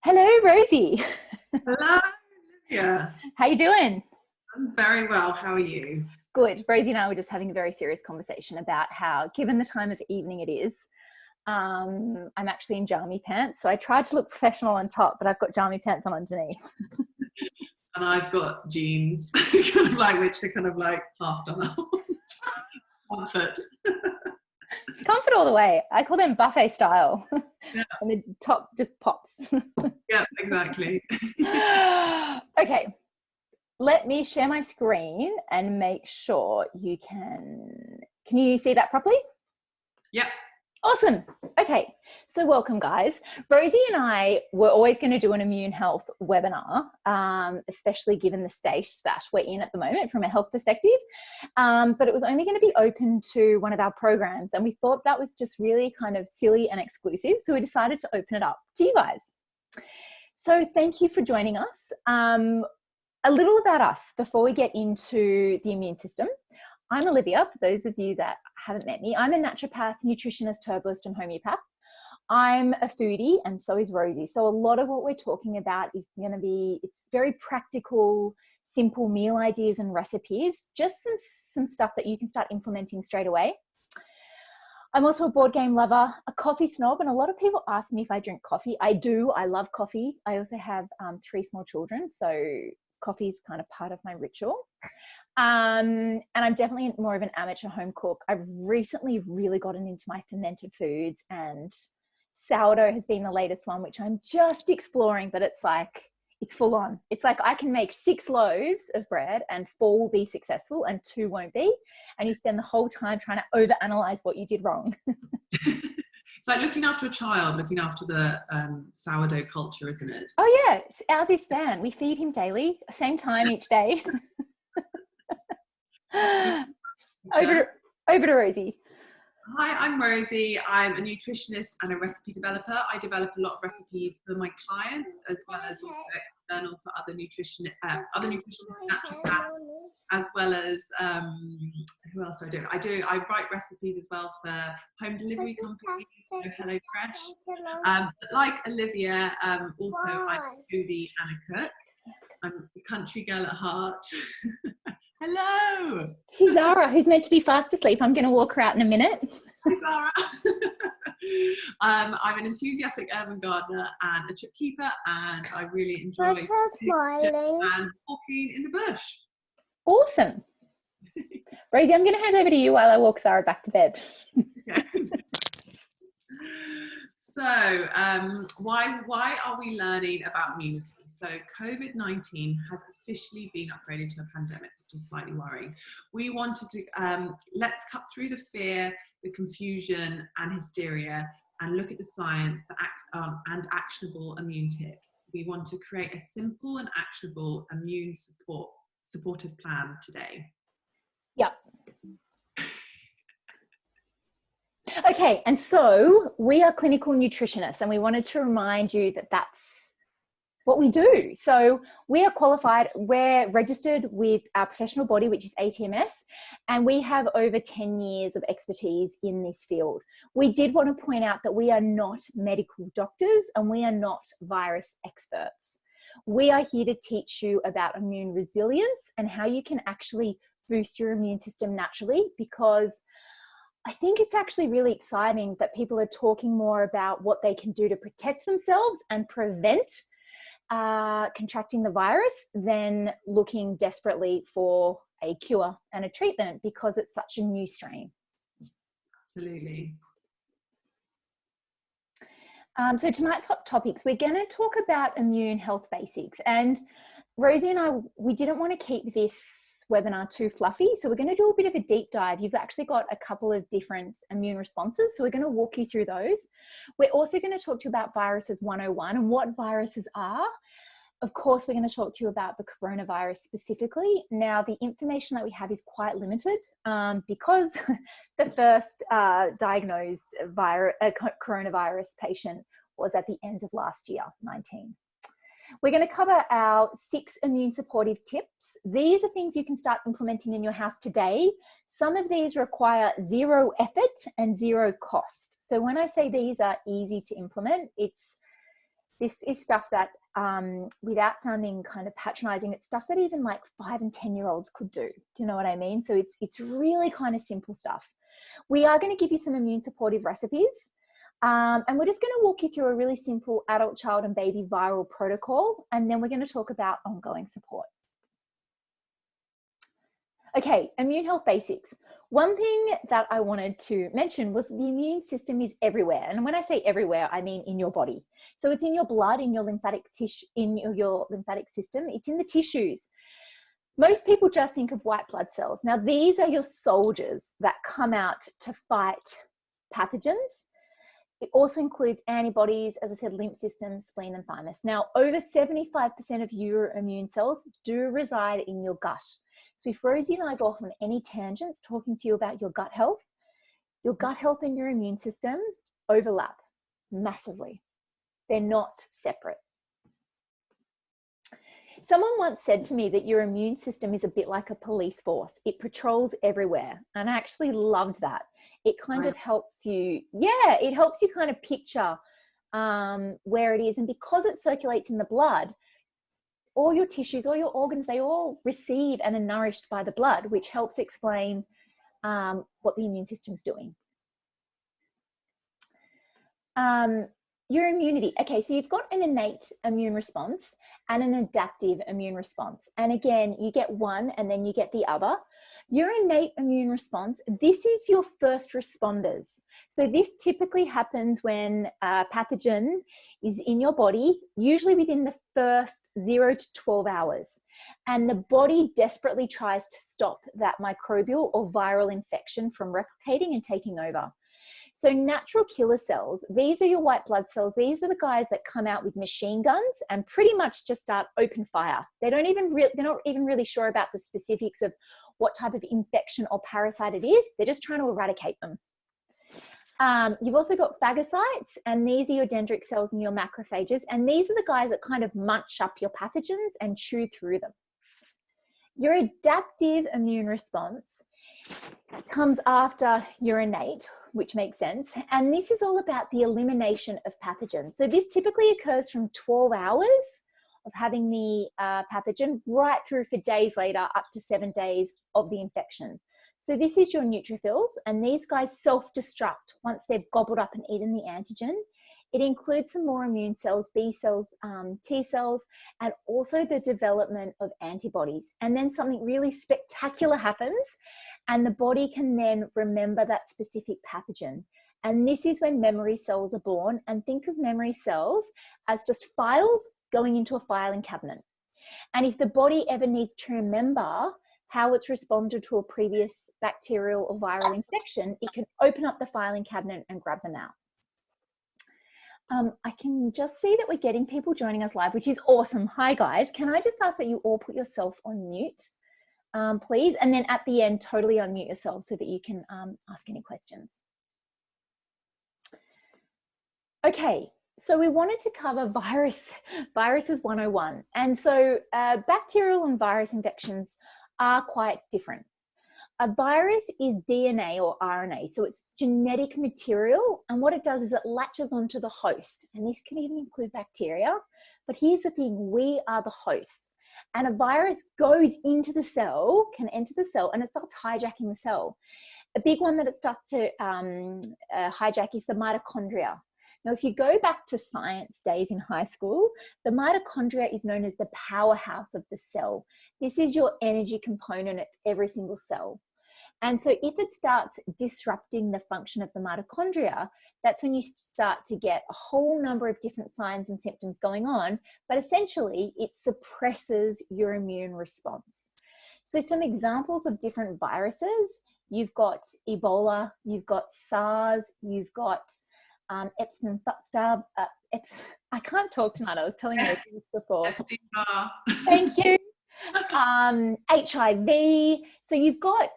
Hello, Rosie. Hello, Olivia. How you doing? I'm very well. How are you? Good. Rosie and I were just having a very serious conversation about how, given the time of evening it is, I'm actually in jammy pants. So I tried to look professional on top, but I've got jammy pants on underneath. And I've got jeans, kind of like which are kind of like half done out. Comfort. Comfort all the way. I call them buffet style. Yeah, And the top just pops. yeah, exactly. Okay. Let me share my screen and make sure you can you see that properly? Yeah. Awesome. Okay. So welcome, guys. Rosie and I were always going to do an immune health webinar, especially given the state that we're in at the moment from a health perspective. But it was only going to be open to one of our programs. And we thought that was just really kind of silly and exclusive. So we decided to open it up to you guys. So thank you for joining us. A little about us before we get into the immune system. I'm Olivia, for those of you that haven't met me. I'm a naturopath, nutritionist, herbalist, and homeopath. I'm a foodie, and so is Rosie. So a lot of what we're talking about is going to be, it's very practical, simple meal ideas and recipes, just some stuff that you can start implementing straight away. I'm also a board game lover, a coffee snob, and a lot of people ask me if I drink coffee. I do. I love coffee. I also have 3 small children, so coffee is kind of part of my ritual. And I'm definitely more of an amateur home cook. I've recently really gotten into my fermented foods, and sourdough has been the latest one, which I'm just exploring, but it's like, it's full on. It's like I can make 6 loaves of bread and 4 will be successful and 2 won't be. And you spend the whole time trying to overanalyze what you did wrong. It's like looking after a child, looking after the sourdough culture, isn't it? Oh yeah, ours is Stan. We feed him daily, same time each day. over to Rosie. Hi, I'm Rosie. I'm a nutritionist and a recipe developer. I develop a lot of recipes for my clients, as well as also external for other nutritionists, naturopaths, as well as who else do I do? I write recipes as well for home delivery companies, so HelloFresh. But like Olivia, also I'm a foodie and a cook. I'm a country girl at heart. Hello. This is Zara, who's meant to be fast asleep. I'm going to walk her out in a minute. Hi, Zara. I'm an enthusiastic urban gardener and a trip keeper, and I really enjoy smiling and walking in the bush. Awesome. Rosie, I'm going to hand over to you while I walk Zara back to bed. Okay. So why are we learning about immunity? So COVID-19 has officially been upgraded to a pandemic, which is slightly worrying. We wanted to, let's cut through the fear, the confusion and hysteria and look at the science and actionable immune tips. We want to create a simple and actionable immune supportive plan today. Yep. Okay, and so we are clinical nutritionists, and we wanted to remind you that that's what we do. So we are qualified, we're registered with our professional body, which is ATMS, and we have over 10 years of expertise in this field. We did want to point out that we are not medical doctors and we are not virus experts. We are here to teach you about immune resilience and how you can actually boost your immune system naturally, because I think it's actually really exciting that people are talking more about what they can do to protect themselves and prevent contracting the virus than looking desperately for a cure and a treatment, because it's such a new strain. Absolutely. So tonight's hot topics, we're going to talk about immune health basics. And Rosie and I, we didn't want to keep this webinar too fluffy, so we're going to do a bit of a deep dive. You've actually got a couple of different immune responses, so we're going to walk you through those. We're also going to talk to you about viruses 101 and what viruses are. Of course, we're going to talk to you about the coronavirus specifically. Now, the information that we have is quite limited because the first diagnosed coronavirus patient was at the end of last year, 19. We're going to cover our 6 immune supportive tips. These are things you can start implementing in your house today. Some of these require 0 effort and 0 cost. So when I say these are easy to implement, it's This is stuff that, without sounding kind of patronizing, it's stuff that even like 5 and 10-year-olds could do. Do you know what I mean? So it's really kind of simple stuff. We are going to give you some immune supportive recipes. And we're just going to walk you through a really simple adult, child, and baby viral protocol. And then we're going to talk about ongoing support. Okay, immune health basics. One thing that I wanted to mention was the immune system is everywhere. And when I say everywhere, I mean in your body. So it's in your blood, in your lymphatic tissue, in your lymphatic system. It's in the tissues. Most people just think of white blood cells. Now, these are your soldiers that come out to fight pathogens. It also includes antibodies, as I said, lymph system, spleen, and thymus. Now, over 75% of your immune cells do reside in your gut. So if Rosie and I go off on any tangents talking to you about your gut health and your immune system overlap massively. They're not separate. Someone once said to me that your immune system is a bit like a police force. It patrols everywhere. And I actually loved that. It kind of helps you, it helps you kind of picture where it is. And because it circulates in the blood, all your tissues, all your organs, they all receive and are nourished by the blood, which helps explain what the immune system's doing. Your immunity. Okay, so you've got an innate immune response and an adaptive immune response. And again, you get one and then you get the other. Your innate immune response, this is your first responders. So this typically happens when a pathogen is in your body, usually within the first 0 to 12 hours. And the body desperately tries to stop that microbial or viral infection from replicating and taking over. So natural killer cells, these are your white blood cells. These are the guys that come out with machine guns and pretty much just start open fire. They're not even really sure about the specifics of what type of infection or parasite it is. They're just trying to eradicate them. You've also got phagocytes, and these are your dendritic cells and your macrophages. And these are the guys that kind of munch up your pathogens and chew through them. Your adaptive immune response comes after your innate, which makes sense. And this is all about the elimination of pathogens. So this typically occurs from 12 hours of having the pathogen right through for days later, up to 7 days of the infection. So this is your neutrophils, and these guys self-destruct once they've gobbled up and eaten the antigen. It includes some more immune cells, B cells, T cells, and also the development of antibodies. And then something really spectacular happens, and the body can then remember that specific pathogen. And this is when memory cells are born. And think of memory cells as just files going into a filing cabinet. And if the body ever needs to remember how it's responded to a previous bacterial or viral infection, it can open up the filing cabinet and grab them out. I can just see that we're getting people joining us live, which is awesome. Hi guys, can I just ask that you all put yourself on mute, please? And then at the end, totally unmute yourself so that you can ask any questions. Okay, so we wanted to cover viruses 101. And so bacterial and virus infections are quite different. A virus is DNA or RNA, so it's genetic material, and what it does is it latches onto the host, and this can even include bacteria. But here's the thing, we are the hosts, and a virus goes into the cell, can enter the cell, and it starts hijacking the cell. A big one that it starts to hijack is the mitochondria. Now, if you go back to science days in high school, the mitochondria is known as the powerhouse of the cell. This is your energy component of every single cell. And so if it starts disrupting the function of the mitochondria, that's when you start to get a whole number of different signs and symptoms going on, but essentially it suppresses your immune response. So some examples of different viruses, you've got Ebola, you've got SARS, you've got Epstein, I can't talk tonight, I was telling you this before. Epstein-Barr. Thank you. HIV. So you've got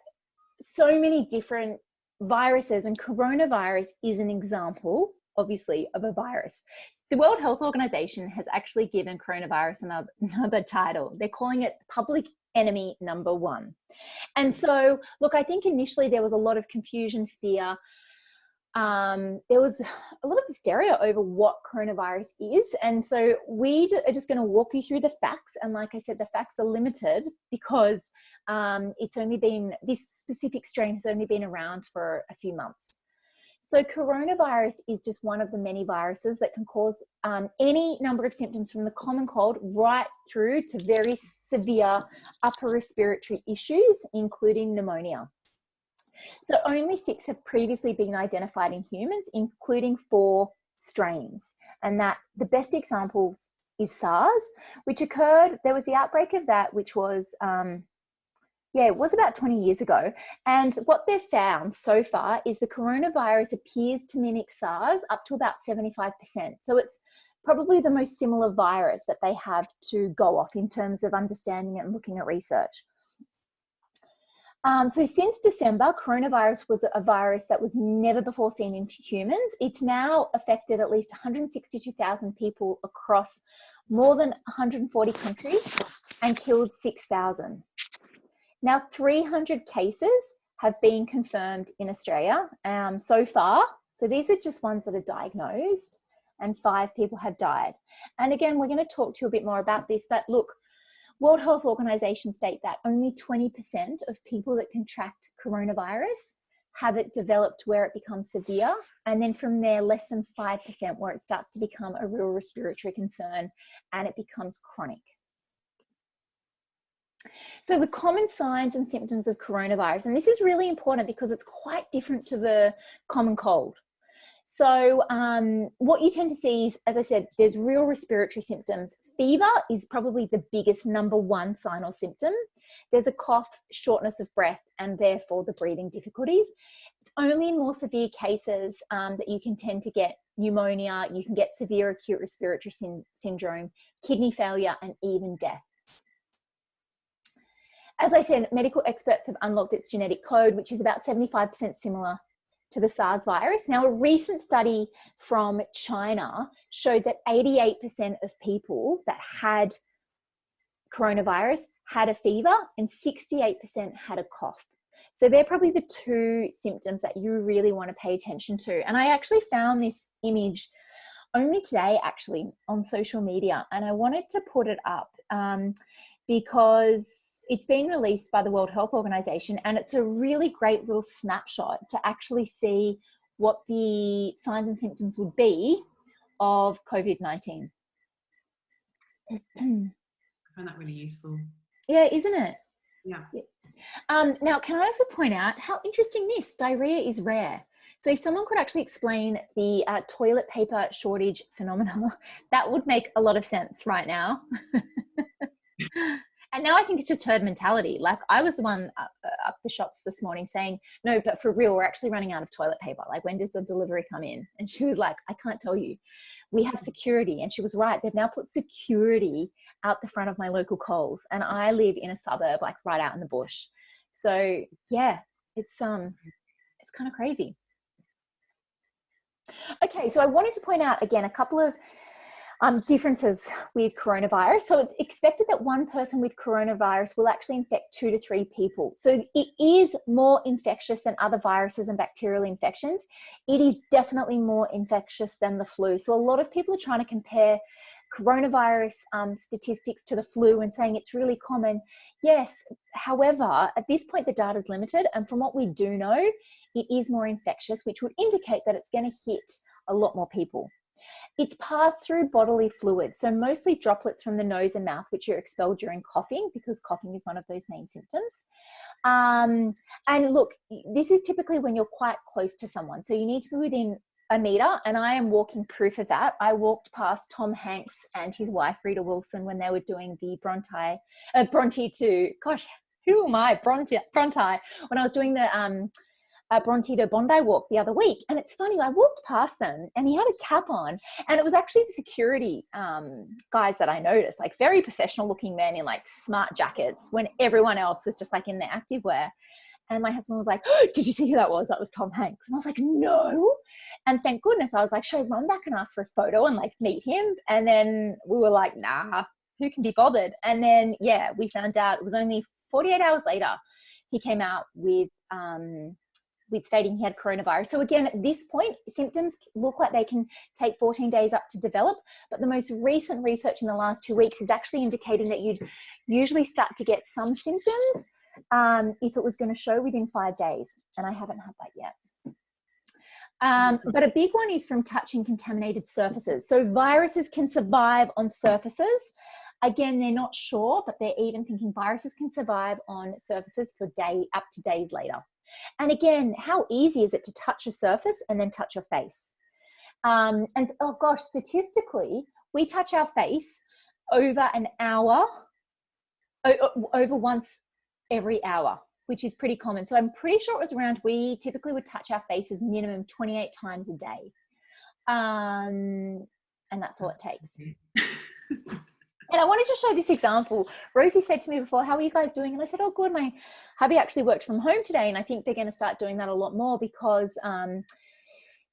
so many different viruses, and coronavirus is an example, obviously, of a virus. The World Health Organization has actually given coronavirus another title. They're calling it public enemy number 1. And so, look, I think initially there was a lot of confusion, fear. there was a lot of hysteria over what coronavirus is. And so we are just going to walk you through the facts. And like I said, the facts are limited because this specific strain has only been around for a few months. So coronavirus is just one of the many viruses that can cause any number of symptoms, from the common cold right through to very severe upper respiratory issues, including pneumonia. So only 6 have previously been identified in humans, including 4 strains. And that the best examples is SARS, which occurred, there was the outbreak of that, which was, it was about 20 years ago. And what they've found so far is the coronavirus appears to mimic SARS up to about 75%. So it's probably the most similar virus that they have to go off in terms of understanding it and looking at research. So since December, coronavirus was a virus that was never before seen in humans. It's now affected at least 162,000 people across more than 140 countries and killed 6,000. Now, 300 cases have been confirmed in Australia so far. So these are just ones that are diagnosed, and 5 people have died. And again, we're going to talk to you a bit more about this, but look, World Health Organization state that only 20% of people that contract coronavirus have it developed where it becomes severe. And then from there, less than 5% where it starts to become a real respiratory concern and it becomes chronic. So the common signs and symptoms of coronavirus, and this is really important because it's quite different to the common cold. So what you tend to see is, as I said, there's real respiratory symptoms. Fever is probably the biggest number 1 sign or symptom. There's a cough, shortness of breath, and therefore the breathing difficulties. It's only in more severe cases that you can tend to get pneumonia, you can get severe acute respiratory syndrome, kidney failure, and even death. As I said, medical experts have unlocked its genetic code, which is about 75% similar to the SARS virus. Now, a recent study from China showed that 88% of people that had coronavirus had a fever and 68% had a cough. So they're probably the 2 symptoms that you really want to pay attention to. And I actually found this image only today, actually, on social media, and I wanted to put it up because it's been released by the World Health Organization, and it's a really great little snapshot to actually see what the signs and symptoms would be of COVID-19. I find that really useful. Yeah, isn't it? Yeah. Now, can I also point out how interesting this diarrhea is rare? So if someone could actually explain the toilet paper shortage phenomenon, that would make a lot of sense right now. And now I think it's just herd mentality. Like, I was the one up the shops this morning saying, no, but for real, we're actually running out of toilet paper. Like, when does the delivery come in? And she was like, I can't tell you. We have security. And she was right. They've now put security out the front of my local Coles. And I live in a suburb, like right out in the bush. So yeah, it's kind of crazy. Okay, so I wanted to point out again a couple of differences with coronavirus. So it's expected that 1 person with coronavirus will actually infect 2 to 3 people. So it is more infectious than other viruses and bacterial infections. It is definitely more infectious than the flu. So a lot of people are trying to compare coronavirus statistics to the flu and saying it's really common. Yes, however, at this point the data is limited, and from what we do know, it is more infectious, which would indicate that it's going to hit a lot more people. It's passed through bodily fluids, so mostly droplets from the nose and mouth, which are expelled during coughing, because coughing is one of those main symptoms. And look, this is typically when you're quite close to someone, so you need to be within a meter, and I am walking proof of that. I walked past Tom Hanks and his wife Rita Wilson when they were doing the Bronte to, gosh, who am I? Bronte, when I was doing the Bronte to Bondi walk the other week. And it's funny, I walked past them and he had a cap on, and it was actually the security guys that I noticed, like very professional looking men in like smart jackets, when everyone else was just like in their activewear. And my husband was like, oh, did you see who that was? That was Tom Hanks. And I was like, no. And thank goodness, I was like, should I run back and ask for a photo and like meet him? And then we were like, nah, who can be bothered? And then, yeah, we found out it was only 48 hours later, he came out with with stating he had coronavirus. So again, at this point, symptoms look like they can take 14 days up to develop, but the most recent research in the last 2 weeks is actually indicating that you'd usually start to get some symptoms if it was going to show within 5 days, and I haven't had that yet. But a big one is from touching contaminated surfaces. So viruses can survive on surfaces. Again, they're not sure, but they're even thinking viruses can survive on surfaces for up to days later. And again, how easy is it to touch a surface and then touch your face? And oh gosh, statistically, we touch our face over an hour, over once every hour, which is pretty common. So I'm pretty sure it was around, we typically would touch our faces minimum 28 times a day. And that's all it takes. And I wanted to show this example. Rosie said to me before, how are you guys doing? And I said, oh, good. My hubby actually worked from home today. And I think they're going to start doing that a lot more because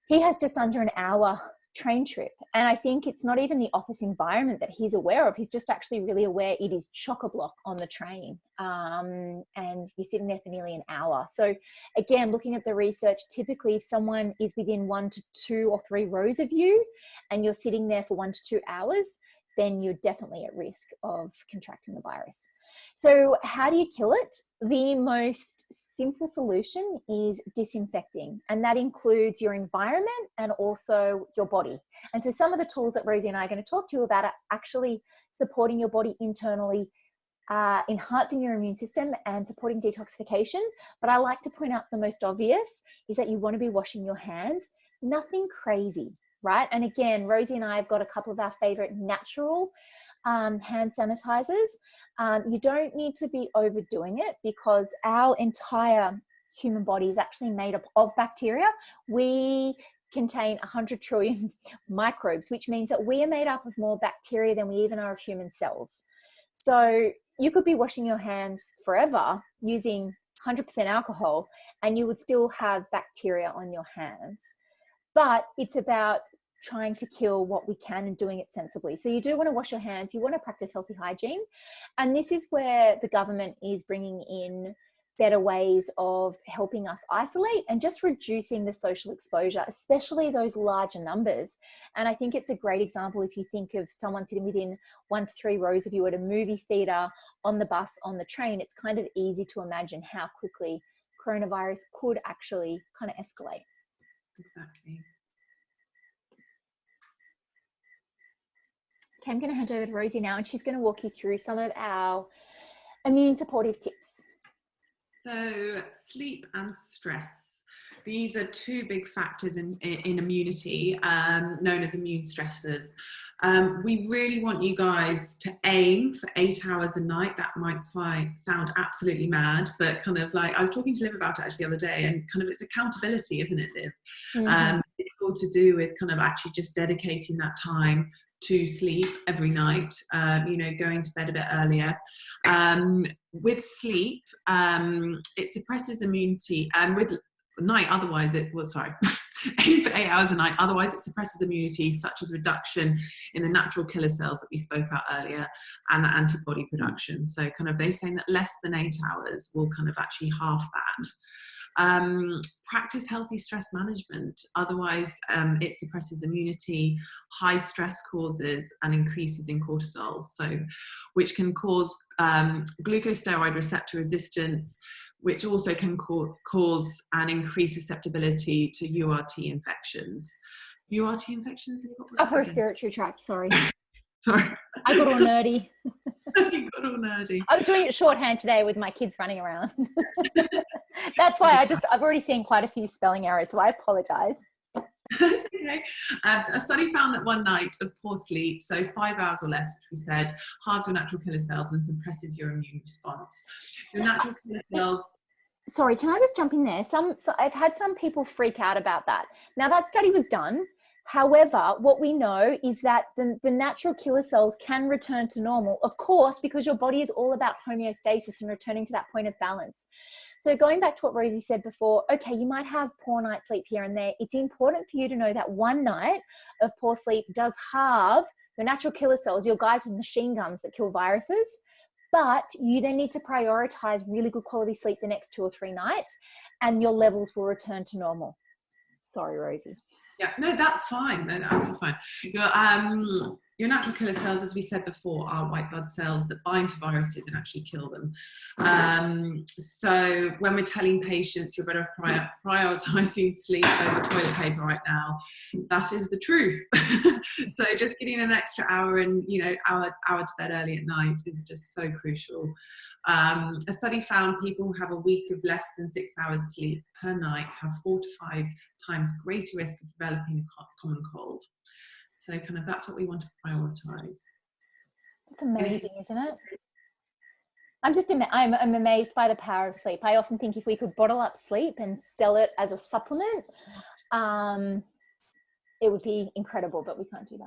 he has just under an hour train trip. And I think it's not even the office environment that he's aware of. He's just actually really aware it is chock-a-block on the train. And you're sitting there for nearly an hour. So again, looking at the research, typically if someone is within 1 to 2 or 3 rows of you and you're sitting there for 1 to 2 hours, then you're definitely at risk of contracting the virus. So how do you kill it? The most simple solution is disinfecting, and that includes your environment and also your body. And so some of the tools that Rosie and I are going to talk to you about are actually supporting your body internally, enhancing your immune system and supporting detoxification. But I like to point out the most obvious is that you want to be washing your hands, nothing crazy. Right? And again, Rosie and I have got a couple of our favorite natural hand sanitizers. You don't need to be overdoing it because our entire human body is actually made up of bacteria. We contain 100 trillion microbes, which means that we are made up of more bacteria than we even are of human cells. So you could be washing your hands forever using 100% alcohol and you would still have bacteria on your hands. But it's about trying to kill what we can and doing it sensibly. So you do want to wash your hands. You want to practice healthy hygiene. And this is where the government is bringing in better ways of helping us isolate and just reducing the social exposure, especially those larger numbers. And I think it's a great example if you think of someone sitting within 1 to 3 rows of you at a movie theater, on the bus, on the train. It's kind of easy to imagine how quickly coronavirus could actually kind of escalate. Exactly. Okay, I'm going to hand over to Rosie now, and she's going to walk you through some of our immune supportive tips. So sleep and stress. These are 2 big factors in immunity, known as immune stressors. We really want you guys to aim for 8 hours a night. That might sound absolutely mad, but kind of like, I was talking to Liv about it actually the other day, and kind of it's accountability, isn't it, Liv? Mm-hmm. It's all to do with kind of actually just dedicating that time to sleep every night, going to bed a bit earlier. With sleep, it suppresses immunity, and with night, otherwise aim for 8 hours a night, otherwise it suppresses immunity, such as reduction in the natural killer cells that we spoke about earlier, and the antibody production. So kind of they're saying that less than 8 hours will kind of actually half that. Practice healthy stress management, otherwise it suppresses immunity. High stress causes an increases in cortisol, so which can cause glucosteroid receptor resistance, which also can cause an increased susceptibility to URT infections. URT infections? Upper respiratory tract, sorry. Sorry. I got all nerdy. You got all nerdy. I was doing it shorthand today with my kids running around. That's why I've already seen quite a few spelling errors, so I apologize. That's okay. A study found that one night of poor sleep, so 5 hours or less, which we said, halves your natural killer cells and suppresses your immune response. Your natural killer cells. Sorry, can I just jump in there? So I've had some people freak out about that. Now that study was done. However, what we know is that the natural killer cells can return to normal, of course, because your body is all about homeostasis and returning to that point of balance. So going back to what Rosie said before, okay, you might have poor night's sleep here and there. It's important for you to know that one night of poor sleep does halve your natural killer cells, your guys with machine guns that kill viruses, But you then need to prioritize really good quality sleep the next 2 or 3 nights, and your levels will return to normal. Sorry, Rosie. Yeah, no, that's fine. No, absolutely fine. Your natural killer cells, as we said before, are white blood cells that bind to viruses and actually kill them. So when we're telling patients you're better prioritizing sleep over toilet paper right now, that is the truth. So just getting an extra hour and, hour to bed early at night is just so crucial. A study found people who have a week of less than 6 hours sleep per night have 4 to 5 times greater risk of developing a common cold. So kind of that's what we want to prioritize. It's amazing, isn't it? I'm amazed by the power of sleep. I often think if we could bottle up sleep and sell it as a supplement, it would be incredible, but we can't do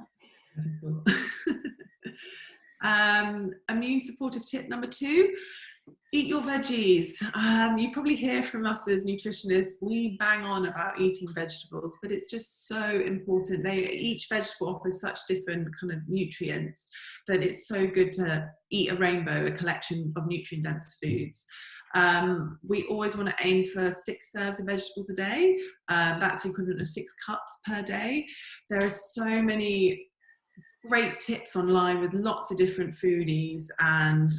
that. Immune supportive tip number 2, eat your veggies. You probably hear from us as nutritionists, we bang on about eating vegetables, but it's just so important. Each vegetable offers such different kind of nutrients that it's so good to eat a rainbow, a collection of nutrient-dense foods. We always want to aim for 6 serves of vegetables a day. That's the equivalent of 6 cups per day. There are so many great tips online with lots of different foodies and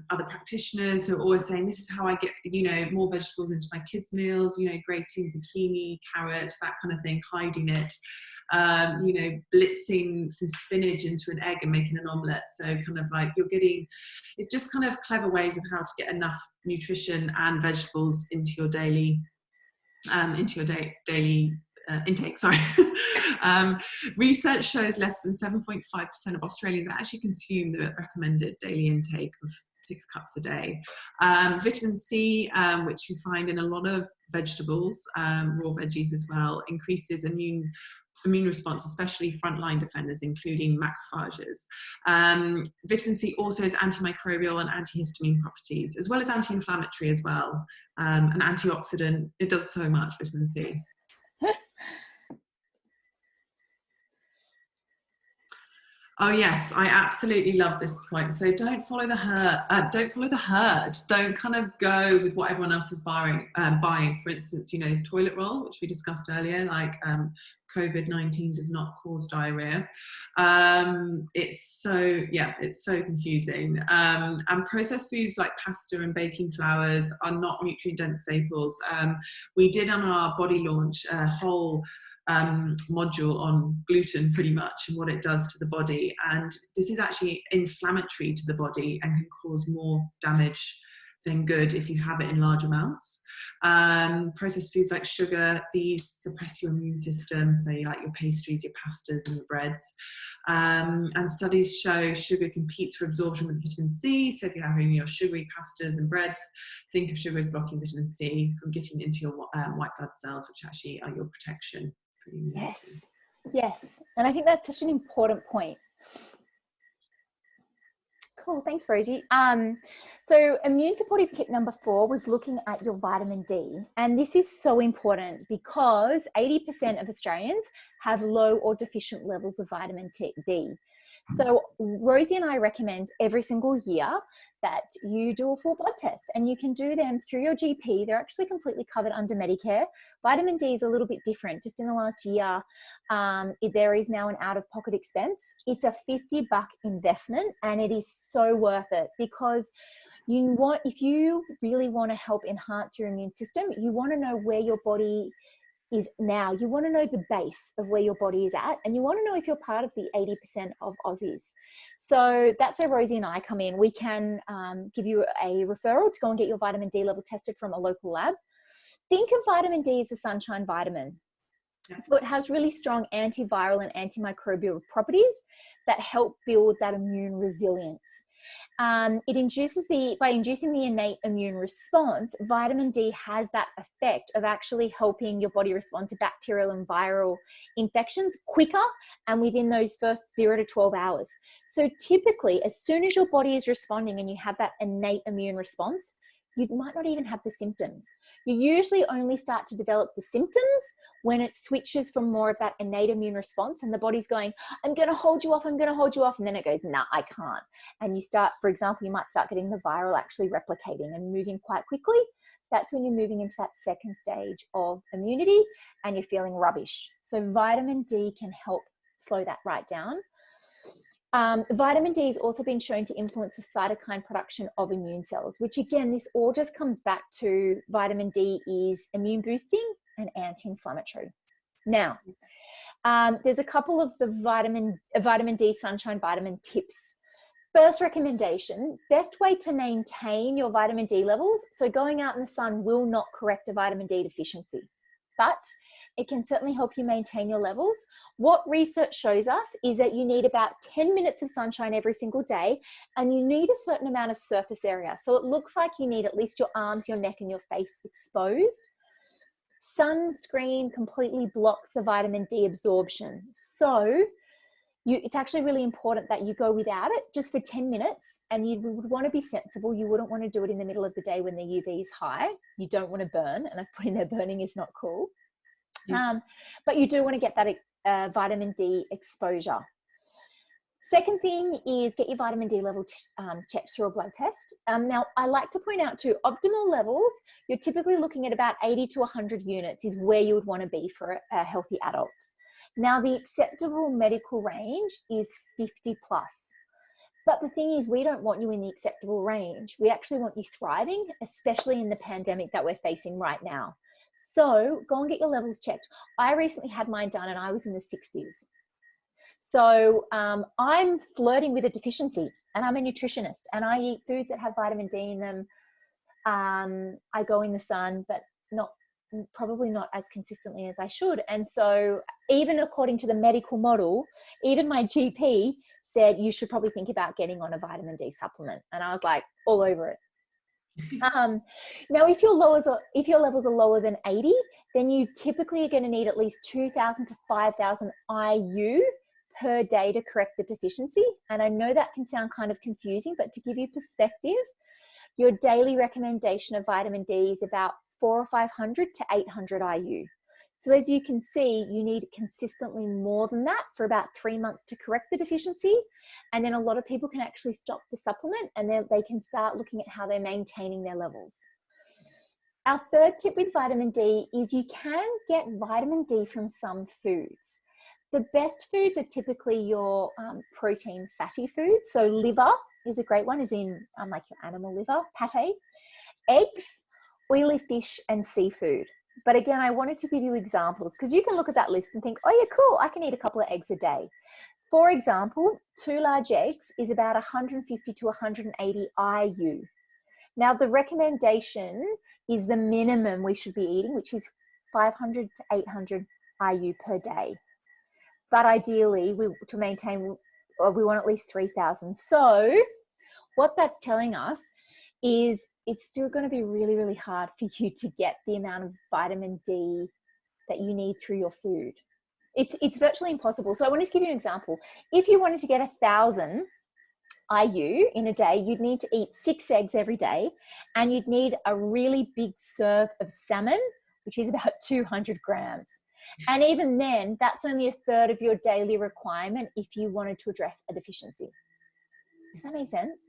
other practitioners who are always saying, this is how I get, more vegetables into my kids' meals, grating zucchini, carrot, that kind of thing, hiding it, blitzing some spinach into an egg and making an omelette. So kind of like it's just kind of clever ways of how to get enough nutrition and vegetables into your daily intake. Sorry. Research shows less than 7.5% of Australians actually consume the recommended daily intake of 6 cups a day. Vitamin C, which you find in a lot of vegetables, raw veggies as well, increases immune response, especially frontline defenders, including macrophages. Vitamin C also has antimicrobial and antihistamine properties, as well as anti-inflammatory as well, and antioxidant. It does so much, vitamin C. Oh yes, I absolutely love this point. So don't follow the herd. Don't kind of go with what everyone else is buying. For instance, toilet roll, which we discussed earlier, like COVID-19 does not cause diarrhea. It's so confusing. And processed foods like pasta and baking flours are not nutrient-dense staples. We did on our body launch a whole module on gluten pretty much and what it does to the body, and this is actually inflammatory to the body and can cause more damage than good if you have it in large amounts. Processed foods like sugar, these suppress your immune system, so you like your pastries, your pastas and your breads, and studies show sugar competes for absorption with vitamin C. So if you're having your sugary pastas and breads, think of sugar as blocking vitamin C from getting into your white blood cells, which actually are your protection. Yes. And I think that's such an important point. Cool. Thanks, Rosie. So immune supportive tip number 4 was looking at your vitamin D. And this is so important because 80% of Australians have low or deficient levels of vitamin D. So Rosie and I recommend every single year that you do a full blood test, and you can do them through your GP. They're actually completely covered under Medicare. Vitamin D is a little bit different. Just in the last year, there is now an out-of-pocket expense. It's a $50 investment, and it is so worth it because if you really want to help enhance your immune system, you want to know where your body is now. You want to know the base of where your body is at, and you want to know if you're part of the 80% of Aussies. So that's where Rosie and I come in. We can give you a referral to go and get your vitamin D level tested from a local lab. Think of vitamin D as a sunshine vitamin. Yeah. So it has really strong antiviral and antimicrobial properties that help build that immune resilience. By inducing the innate immune response, vitamin D has that effect of actually helping your body respond to bacterial and viral infections quicker and within those first 0 to 12 hours. So typically, as soon as your body is responding and you have that innate immune response, you might not even have the symptoms. You usually only start to develop the symptoms when it switches from more of that innate immune response and the body's going, I'm going to hold you off, I'm going to hold you off. And then it goes, nah, I can't. And you start, for example, you might start getting the viral actually replicating and moving quite quickly. That's when you're moving into that second stage of immunity and you're feeling rubbish. So vitamin D can help slow that right down. Vitamin D has also been shown to influence the cytokine production of immune cells, which again, this all just comes back to vitamin D is immune boosting and anti-inflammatory. Now, there's a couple of the vitamin D sunshine vitamin tips. First recommendation, best way to maintain your vitamin D levels. So going out in the sun will not correct a vitamin D deficiency, but it can certainly help you maintain your levels. What research shows us is that you need about 10 minutes of sunshine every single day, and you need a certain amount of surface area. So it looks like you need at least your arms, your neck, and your face exposed. Sunscreen completely blocks the vitamin D absorption. So it's actually really important that you go without it just for 10 minutes, and you would want to be sensible. You wouldn't want to do it in the middle of the day when the UV is high. You don't want to burn, and I've put in there burning is not cool. Yeah. But you do want to get that vitamin D exposure. Second thing is get your vitamin D level checked through a blood test. Now, I like to point out too, optimal levels, you're typically looking at about 80 to 100 units is where you would want to be for a healthy adult. Now, the acceptable medical range is 50 plus. But the thing is, we don't want you in the acceptable range. We actually want you thriving, especially in the pandemic that we're facing right now. So go and get your levels checked. I recently had mine done and I was in the 60s. So I'm flirting with a deficiency, and I'm a nutritionist, and I eat foods that have vitamin D in them. I go in the sun, but probably not as consistently as I should. And so even according to the medical model, even my GP said you should probably think about getting on a vitamin D supplement. And I was like all over it. Now, if your levels are lower than 80, then you typically are going to need at least 2,000 to 5,000 IU per day to correct the deficiency. And I know that can sound kind of confusing, but to give you perspective, your daily recommendation of vitamin D is about 400 or 500 to 800 IU. So as you can see, you need consistently more than that for about 3 months to correct the deficiency. And then a lot of people can actually stop the supplement, and then they can start looking at how they're maintaining their levels. Our third tip with vitamin D is you can get vitamin D from some foods. The best foods are typically your protein fatty foods. So liver is a great one, as in like your animal liver, pate, eggs, oily fish, and seafood. But again, I wanted to give you examples because you can look at that list and think, oh yeah, cool, I can eat a couple of eggs a day. For example, 2 large eggs is about 150 to 180 IU. Now, the recommendation is the minimum we should be eating, which is 500 to 800 IU per day. But ideally, to maintain, we want at least 3,000. So what that's telling us is it's still going to be really, really hard for you to get the amount of vitamin D that you need through your food. It's virtually impossible. So I wanted to give you an example. If you wanted to get 1,000 IU in a day, you'd need to eat 6 eggs every day, and you'd need a really big serve of salmon, which is about 200 grams. And even then, that's only 1/3 of your daily requirement if you wanted to address a deficiency. Does that make sense?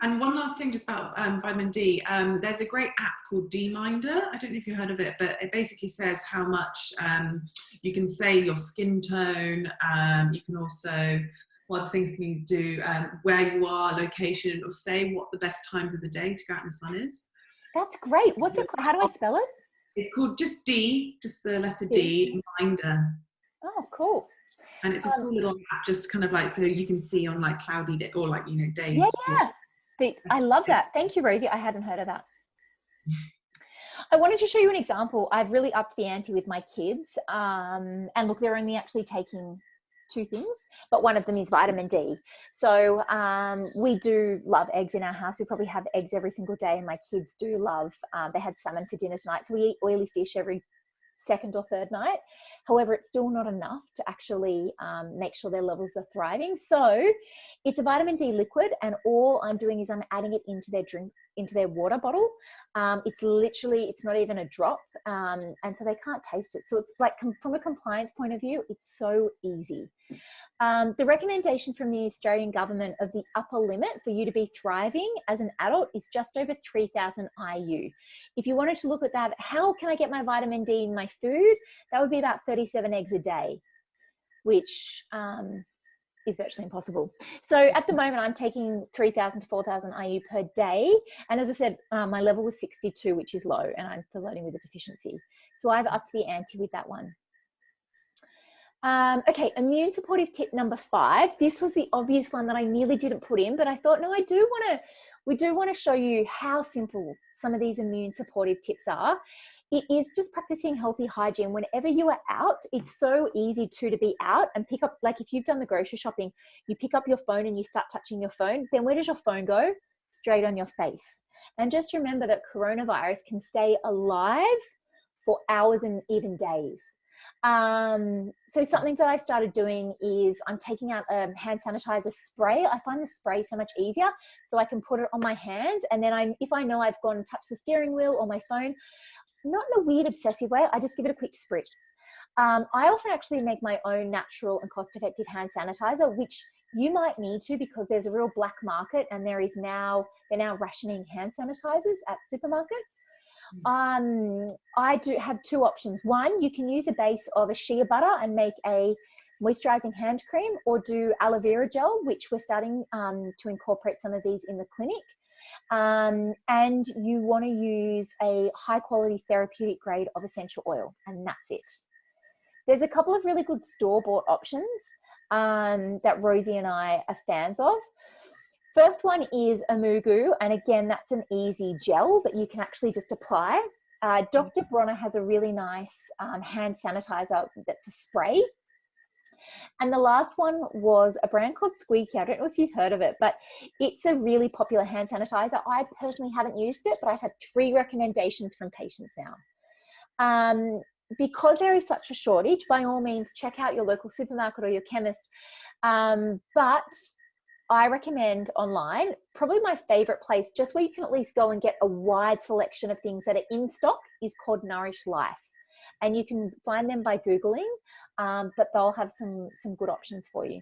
And one last thing just about vitamin D, there's a great app called D-Minder. I don't know if you've heard of it, but it basically says how much you can say your skin tone. You can also, what other things can you do, where you are, location, or say what the best times of the day to go out in the sun is. That's great. What's it called? How do I spell it? It's called just D, just the letter D, Minder. Oh, cool. And it's a cool little app, just kind of like, so you can see on like cloudy day, or like, you know, days. Yeah. I love that. Thank you, Rosie. I hadn't heard of that. I wanted to show you an example. I've really upped the ante with my kids. And look, they're only actually taking 2 things, but one of them is vitamin D. So we do love eggs in our house. We probably have eggs every single day, and my kids do love, they had salmon for dinner tonight. So we eat oily fish every second or third night. However, it's still not enough to actually make sure their levels are thriving. So it's a vitamin D liquid, and all I'm doing is I'm adding it into their drink, into their water bottle. It's literally, it's not even a drop, and so they can't taste it. So it's like, from a compliance point of view, it's so easy. The recommendation from the Australian government of the upper limit for you to be thriving as an adult is just over 3,000 IU. If you wanted to look at that, how can I get my vitamin D in my food? That would be about 37 eggs a day, which is virtually impossible. So at the moment, I'm taking 3,000 to 4,000 IU per day. And as I said, my level was 62, which is low, and I'm floating with a deficiency. So I've upped the ante with that one. Okay, immune supportive tip number 5. This was the obvious one that I nearly didn't put in, but I thought, no, we do want to show you how simple some of these immune supportive tips are. It is just practicing healthy hygiene. Whenever you are out, it's so easy to be out and pick up, like if you've done the grocery shopping, you pick up your phone and you start touching your phone, then where does your phone go? Straight on your face. And just remember that coronavirus can stay alive for hours and even days. So something that I started doing is I'm taking out a hand sanitizer spray. I find the spray so much easier, so I can put it on my hands, and then if I know I've gone and touched the steering wheel or my phone, not in a weird obsessive way, I just give it a quick spritz. I often actually make my own natural and cost-effective hand sanitizer, which you might need to, because there's a real black market, and they're now rationing hand sanitizers at supermarkets. I do have 2 options. One, you can use a base of a shea butter and make a moisturizing hand cream, or do aloe vera gel, which we're starting to incorporate some of these in the clinic. And you want to use a high quality therapeutic grade of essential oil, and that's it. There's a couple of really good store-bought options that Rosie and I are fans of. First one is Amugu, and again, that's an easy gel that you can actually just apply. Dr. Bronner has a really nice hand sanitizer that's a spray. And the last one was a brand called Squeaky. I don't know if you've heard of it, but it's a really popular hand sanitizer. I personally haven't used it, but I've had 3 recommendations from patients now. Because there is such a shortage, by all means, check out your local supermarket or your chemist. But I recommend online, probably my favorite place, just where you can at least go and get a wide selection of things that are in stock, is called Nourish Life. And you can find them by Googling, but they'll have some good options for you.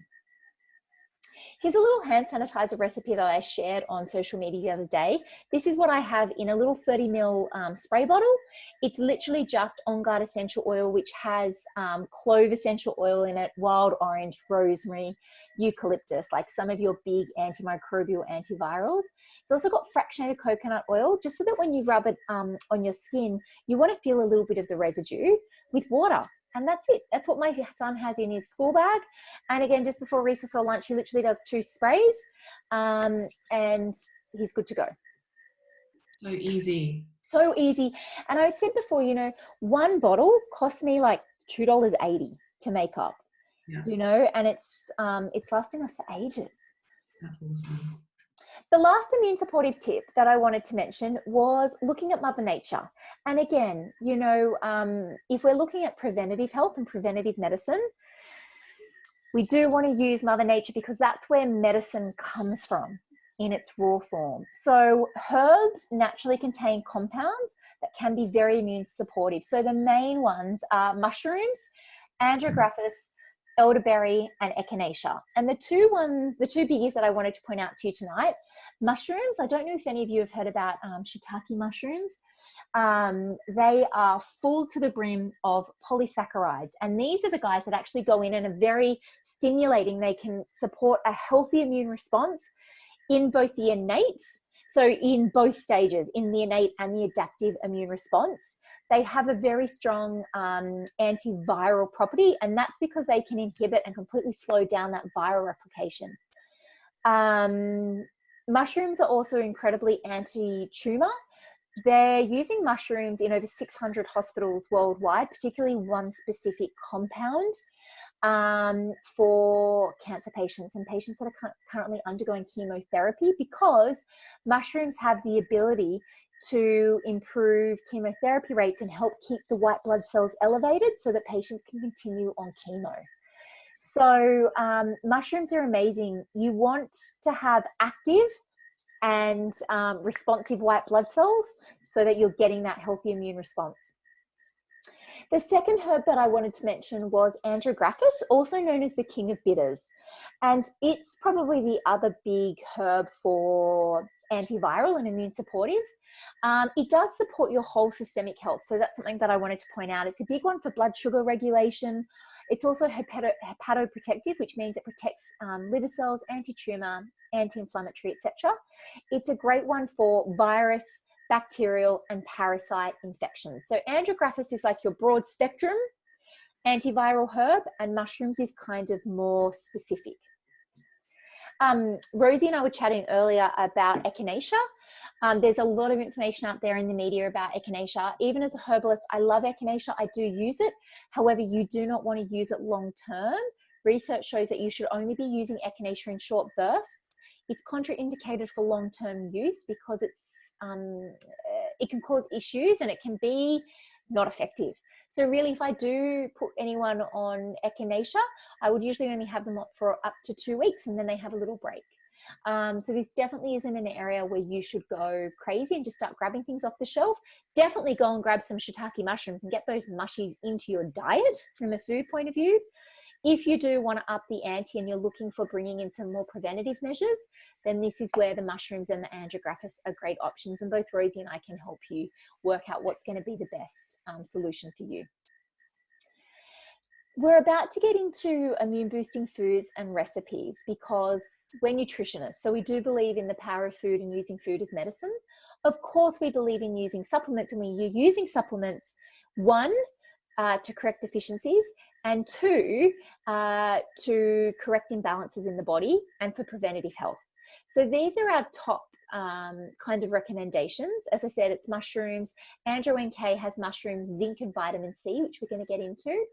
Here's a little hand sanitizer recipe that I shared on social media the other day. This is what I have in a little 30 ml spray bottle. It's literally just On Guard essential oil, which has clove essential oil in it, wild orange, rosemary, eucalyptus, like some of your big antimicrobial antivirals. It's also got fractionated coconut oil, just so that when you rub it on your skin, you want to feel a little bit of the residue, with water. And that's it. That's what my son has in his school bag. And again, just before recess or lunch, he literally does 2 sprays, and he's good to go. So easy. So easy. And I said before, you know, 1 bottle cost me like $2.80 to make up, you know, and it's lasting us for ages. That's awesome. The last immune supportive tip that I wanted to mention was looking at Mother Nature. And again, you know, if we're looking at preventative health and preventative medicine, we do want to use Mother Nature, because that's where medicine comes from in its raw form. So herbs naturally contain compounds that can be very immune supportive. So the main ones are mushrooms, andrographis, elderberry, and echinacea. And the two biggies that I wanted to point out to you tonight, mushrooms. I don't know if any of you have heard about shiitake mushrooms. They are full to the brim of polysaccharides, and these are the guys that actually go in and are very stimulating. They can support a healthy immune response in both the innate, so in both stages, in the innate and the adaptive immune response. They have a very strong antiviral property, and that's because they can inhibit and completely slow down that viral replication. Mushrooms are also incredibly anti-tumor. They're using mushrooms in over 600 hospitals worldwide, particularly one specific compound for cancer patients and patients that are currently undergoing chemotherapy, because mushrooms have the ability to improve chemotherapy rates and help keep the white blood cells elevated so that patients can continue on chemo. So mushrooms are amazing. You want to have active and responsive white blood cells so that you're getting that healthy immune response. The second herb that I wanted to mention was Andrographis, also known as the king of bitters. And it's probably the other big herb for antiviral and immune supportive. It does support your whole systemic health. So that's something that I wanted to point out. It's a big one for blood sugar regulation. It's also hepatoprotective, which means it protects liver cells, anti-tumor, anti-inflammatory, etc. It's a great one for virus, bacterial, and parasite infections. So Andrographis is like your broad spectrum antiviral herb, and mushrooms is kind of more specific. Rosie and I were chatting earlier about echinacea. There's a lot of information out there in the media about echinacea. Even as a herbalist, I love echinacea. I do use it. However, you do not want to use it long term. Research shows that you should only be using echinacea in short bursts. It's contraindicated for long-term use because it can cause issues and it can be not effective. So really, if I do put anyone on echinacea, I would usually only have them for up to 2 weeks and then they have a little break. So this definitely isn't an area where you should go crazy and just start grabbing things off the shelf. Definitely go and grab some shiitake mushrooms and get those mushies into your diet from a food point of view. If you do want to up the ante and you're looking for bringing in some more preventative measures, then this is where the mushrooms and the Andrographis are great options. And both Rosie and I can help you work out what's going to be the best solution for you. We're about to get into immune boosting foods and recipes because we're nutritionists. So we do believe in the power of food and using food as medicine. Of course, we believe in using supplements, and we're using supplements, one, to correct deficiencies, and two, to correct imbalances in the body and for preventative health. So these are our top kind of recommendations. As I said, it's mushrooms. Andro NK has mushrooms, zinc and vitamin C, which we're going to get into.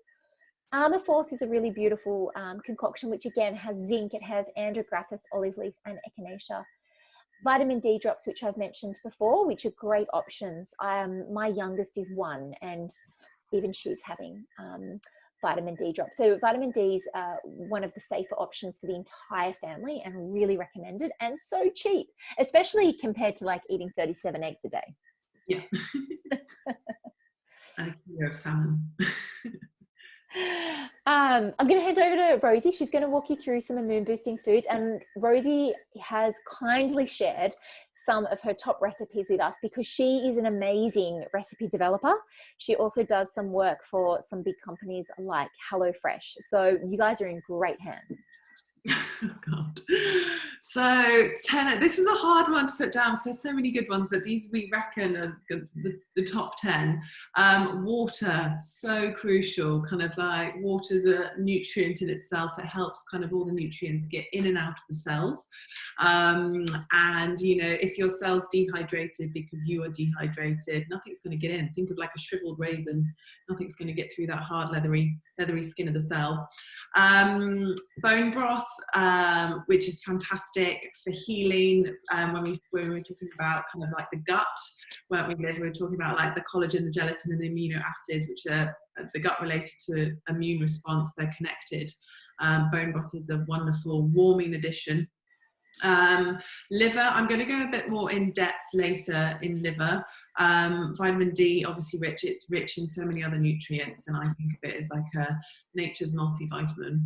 Armour Force is a really beautiful concoction, which again has zinc, it has Andrographis, olive leaf and echinacea. Vitamin D drops, which I've mentioned before, which are great options. My youngest is 1 and even she's having vitamin D drops. So vitamin D is one of the safer options for the entire family and really recommended and so cheap, especially compared to like eating 37 eggs a day. Yeah. And a kilo of salmon. I'm going to hand over to Rosie. She's going to walk you through some immune boosting foods, and Rosie has kindly shared some of her top recipes with us because she is an amazing recipe developer. She also does some work for some big companies like HelloFresh. So you guys are in great hands. Oh God. So 10, this was a hard one to put down because there's so many good ones, but these we reckon are the top 10. Water, so crucial, kind of like water's a nutrient in itself. It helps kind of all the nutrients get in and out of the cells. And you know, if your cell's dehydrated because you are dehydrated, nothing's going to get in. Think of like a shriveled raisin. Nothing's going to get through that hard leathery skin of the cell. Bone broth, which is fantastic for healing. When we were talking about kind of like the gut, weren't we, Liv? We were talking about like the collagen, the gelatin, and the amino acids, which are the gut related to immune response. They're connected. Bone broth is a wonderful warming addition. Liver, I'm going to go a bit more in depth later in liver. Vitamin D, obviously it's rich in so many other nutrients, and I think of it as like a nature's multivitamin.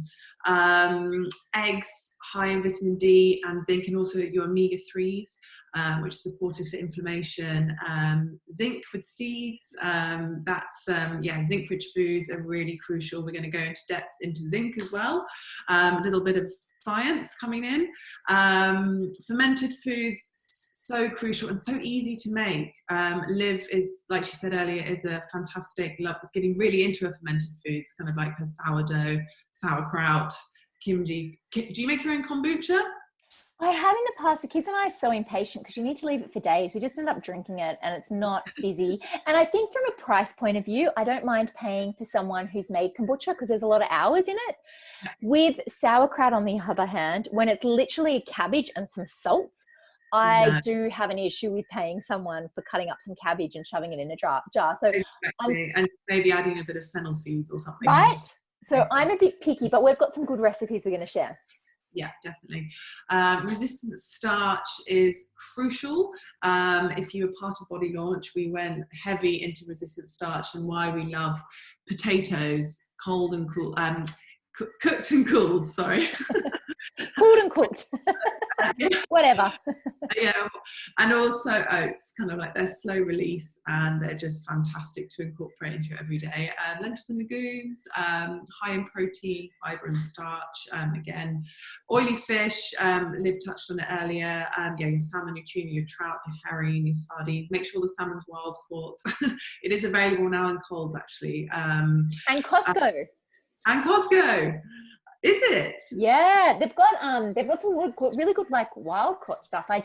Eggs, high in vitamin D and zinc, and also your omega-3s, which is supportive for inflammation. Zinc with seeds, zinc-rich foods are really crucial. We're going to go into depth into zinc as well. A little bit of science coming in. Fermented foods, so crucial and so easy to make. Liv is, like she said earlier, is a fantastic, is getting really into her fermented foods, kind of like her sourdough, sauerkraut, kimchi. Do you make your own kombucha? I have in the past. The kids and I are so impatient because you need to leave it for days. We just end up drinking it and it's not fizzy. And I think from a price point of view, I don't mind paying for someone who's made kombucha because there's a lot of hours in it. With sauerkraut, on the other hand, when it's literally a cabbage and some salt, I do have an issue with paying someone for cutting up some cabbage and shoving it in a jar. So exactly. And maybe adding a bit of fennel seeds or something. Right. So I'm a bit picky, but we've got some good recipes we're going to share. Yeah, definitely. Resistant starch is crucial. If you were part of Body Launch, we went heavy into resistant starch and why we love potatoes, cold and cool, cooked and cooled, sorry. Cooled and cooked. Whatever. Yeah, and also oats, kind of like they're slow release and they're just fantastic to incorporate into your everyday. Lentils and legumes, high in protein, fibre and starch. Again, oily fish, Liv touched on it earlier. Yeah, your salmon, your tuna, your trout, your herring, your sardines. Make sure the salmon's wild caught. It is available now in Coles actually. And Costco. And Costco. Is it? Yeah, they've got some really good like wild caught stuff. I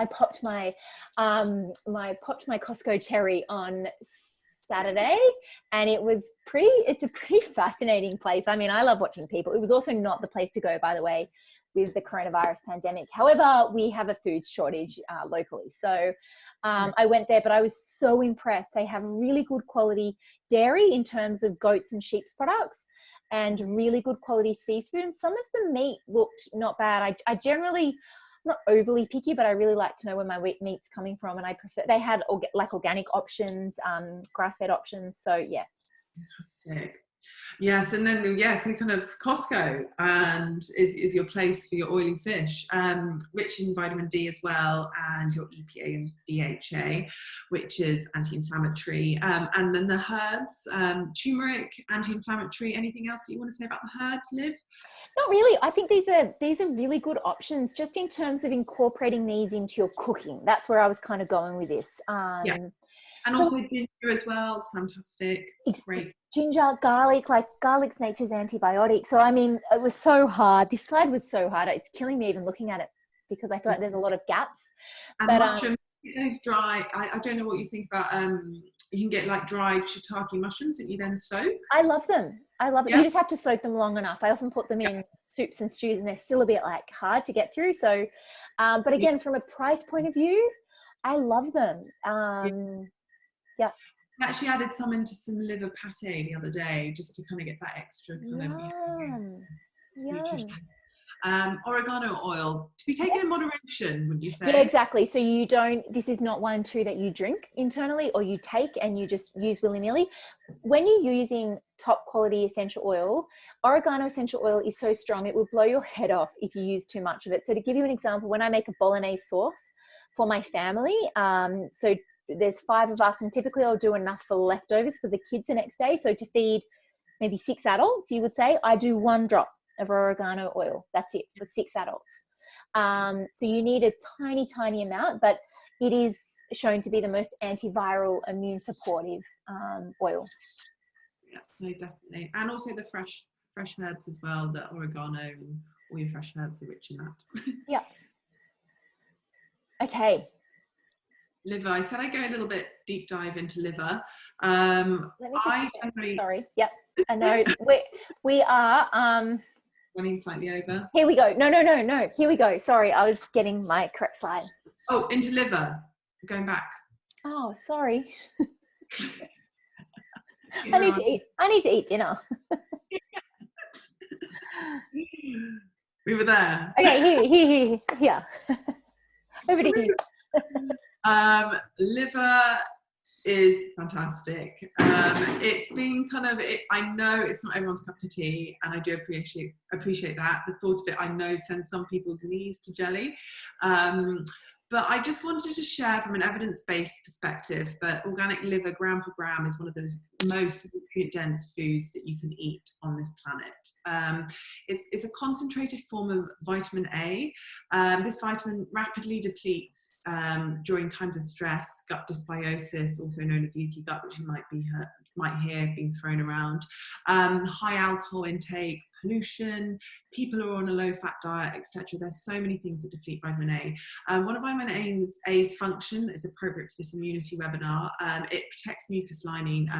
popped my Costco cherry on Saturday, and it's a pretty fascinating place. I mean, I love watching people. It was also not the place to go, by the way, with the coronavirus pandemic. However, we have a food shortage locally, so I went there, but I was so impressed. They have really good quality dairy in terms of goats and sheep's products, and really good quality seafood. And some of the meat looked not bad. I generally, I'm not overly picky, but I really like to know where my meat's coming from. And I prefer, they had like organic options, grass-fed options. So yeah. Fantastic. Yes, and then so kind of Costco and is your place for your oily fish, rich in vitamin D as well, and your EPA and DHA, which is anti-inflammatory, and then the herbs, turmeric, anti-inflammatory. Anything else that you want to say about the herbs, Liv? Not really. I think these are really good options just in terms of incorporating these into your cooking. That's where I was kind of going with this. Yeah. And also ginger as well. It's fantastic. Great. Ginger, garlic, like garlic's nature's antibiotic. So, I mean, it was so hard. This slide was so hard. It's killing me even looking at it because I feel like there's a lot of gaps. And but mushrooms, those dry, I don't know what you think about, you can get like dried shiitake mushrooms that you then soak. I love them. Yeah. You just have to soak them long enough. I often put them in soups and stews and they're still a bit like hard to get through. So, but again, from a price point of view, I love them. Yeah. I actually added some into some liver pate the other day just to kind of get that extra kind of nutrition. Oregano oil to be taken in moderation, would you say? Yeah, exactly. So this is not 1 and 2 that you drink internally or you take and you just use willy-nilly. When you're using top quality essential oil, oregano essential oil is so strong it will blow your head off if you use too much of it. So to give you an example, when I make a bolognese sauce for my family, so there's 5 of us and typically I'll do enough for leftovers for the kids the next day. So to feed maybe 6 adults, you would say, I do 1 drop of oregano oil. That's it for 6 adults. So you need a tiny, tiny amount, but it is shown to be the most antiviral, immune supportive oil. Yes, no, definitely. And also the fresh herbs as well, the oregano and all your fresh herbs are rich in that. Yeah. Okay. Liver. I said I go a little bit deep dive into liver. Let me just sorry. Yep. I know we are running slightly over. Here we go. No. Here we go. Sorry, I was getting my correct slide. Oh, into liver. Going back. Oh, sorry. I need to eat dinner. We were there. Okay, here. Over to you. Liver is fantastic. It's been kind of, I know it's not everyone's cup of tea, and I do appreciate that. The thought of it, I know, sends some people's knees to jelly. But I just wanted to share from an evidence-based perspective that organic liver, gram for gram, is one of those most nutrient-dense foods that you can eat on this planet. It's a concentrated form of vitamin A. This vitamin rapidly depletes during times of stress, gut dysbiosis, also known as leaky gut, which you might hear being thrown around, high alcohol intake, pollution, people who are on a low-fat diet, etc. There's so many things that deplete vitamin A. One of vitamin A's function is appropriate for this immunity webinar. It protects mucus lining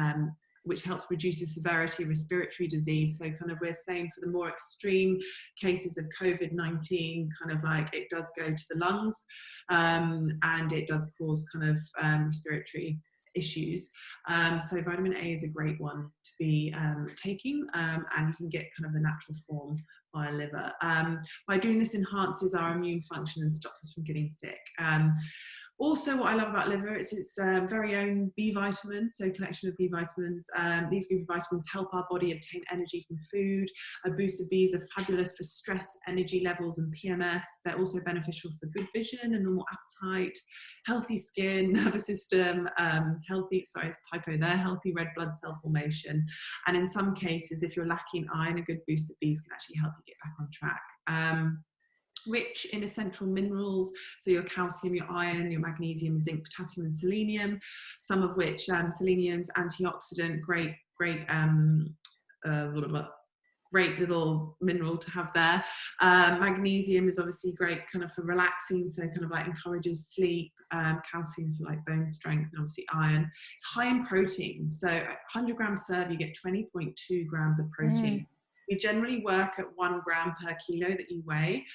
which helps reduce the severity of respiratory disease. So kind of we're saying for the more extreme cases of COVID-19, kind of like it does go to the lungs, and it does cause kind of respiratory issues. So vitamin A is a great one to be taking, and you can get kind of the natural form via liver. By doing this, enhances our immune function and stops us from getting sick. Also, what I love about liver is its very own B vitamins, so collection of B vitamins. These group of vitamins help our body obtain energy from food. A boost of Bs are fabulous for stress, energy levels, and PMS. They're also beneficial for good vision and normal appetite, healthy skin, nervous system, healthy red blood cell formation. And in some cases, if you're lacking iron, a good boost of Bs can actually help you get back on track. Rich in essential minerals, so your calcium, your iron, your magnesium, zinc, potassium, and selenium, some of which selenium's antioxidant, great little mineral to have there. Magnesium is obviously great kind of for relaxing, so kind of like encourages sleep. Calcium for like bone strength, and obviously iron. It's high in protein, so 100 gram serve you get 20.2 grams of protein. We generally work at 1 gram per kilo that you weigh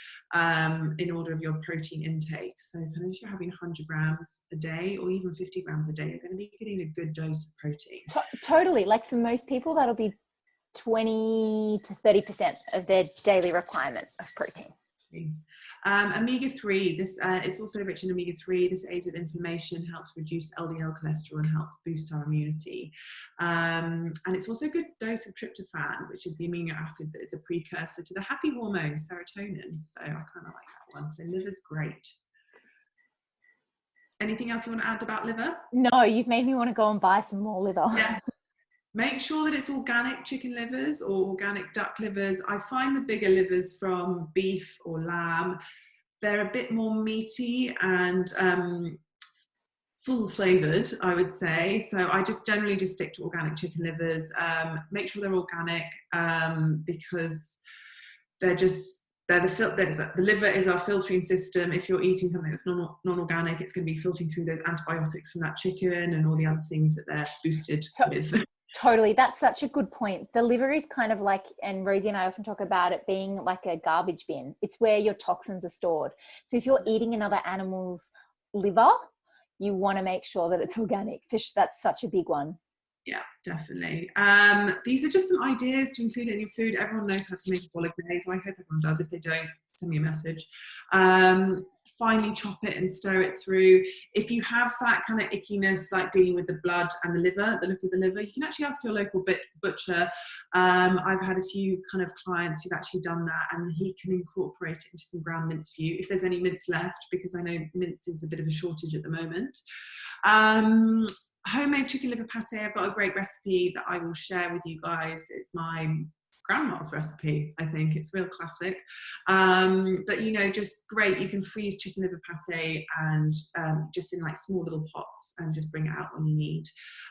in order of your protein intake. So kind of if you're having 100 grams a day or even 50 grams a day, you're going to be getting a good dose of protein. Totally. Like for most people, that'll be 20 to 30% of their daily requirement of protein. Omega-3, this it's also rich in omega-3. This aids with inflammation, helps reduce LDL cholesterol, and helps boost our immunity. And it's also a good dose of tryptophan, which is the amino acid that is a precursor to the happy hormone, serotonin. So I kind of like that one. So liver's great. Anything else you want to add about liver? No, you've made me want to go and buy some more liver. Yeah. Make sure that it's organic chicken livers or organic duck livers. I find the bigger livers from beef or lamb, they're a bit more meaty and full flavored, I would say. So I just generally just stick to organic chicken livers. Make sure they're organic because the liver is our filtering system. If you're eating something that's non-organic, it's going to be filtering through those antibiotics from that chicken and all the other things that they're boosted with. Totally. That's such a good point. The liver is kind of like, and Rosie and I often talk about it being like a garbage bin. It's where your toxins are stored. So if you're eating another animal's liver, you want to make sure that it's organic. Fish, that's such a big one. Yeah, definitely. These are just some ideas to include in your food. Everyone knows how to make a bolognese. I hope everyone does. If they don't, send me a message. Finely chop it and stir it through. If you have that kind of ickiness, like dealing with the blood and the liver, the look of the liver, you can actually ask your local butcher. I've had a few kind of clients who've actually done that, and he can incorporate it into some ground mince for you, if there's any mince left, because I know mince is a bit of a shortage at the moment. Homemade chicken liver pate, I've got a great recipe that I will share with you guys. It's my grandma's recipe, I think. It's real classic. But, you know, just great. You can freeze chicken liver pate and just in like small little pots and just bring it out when you need.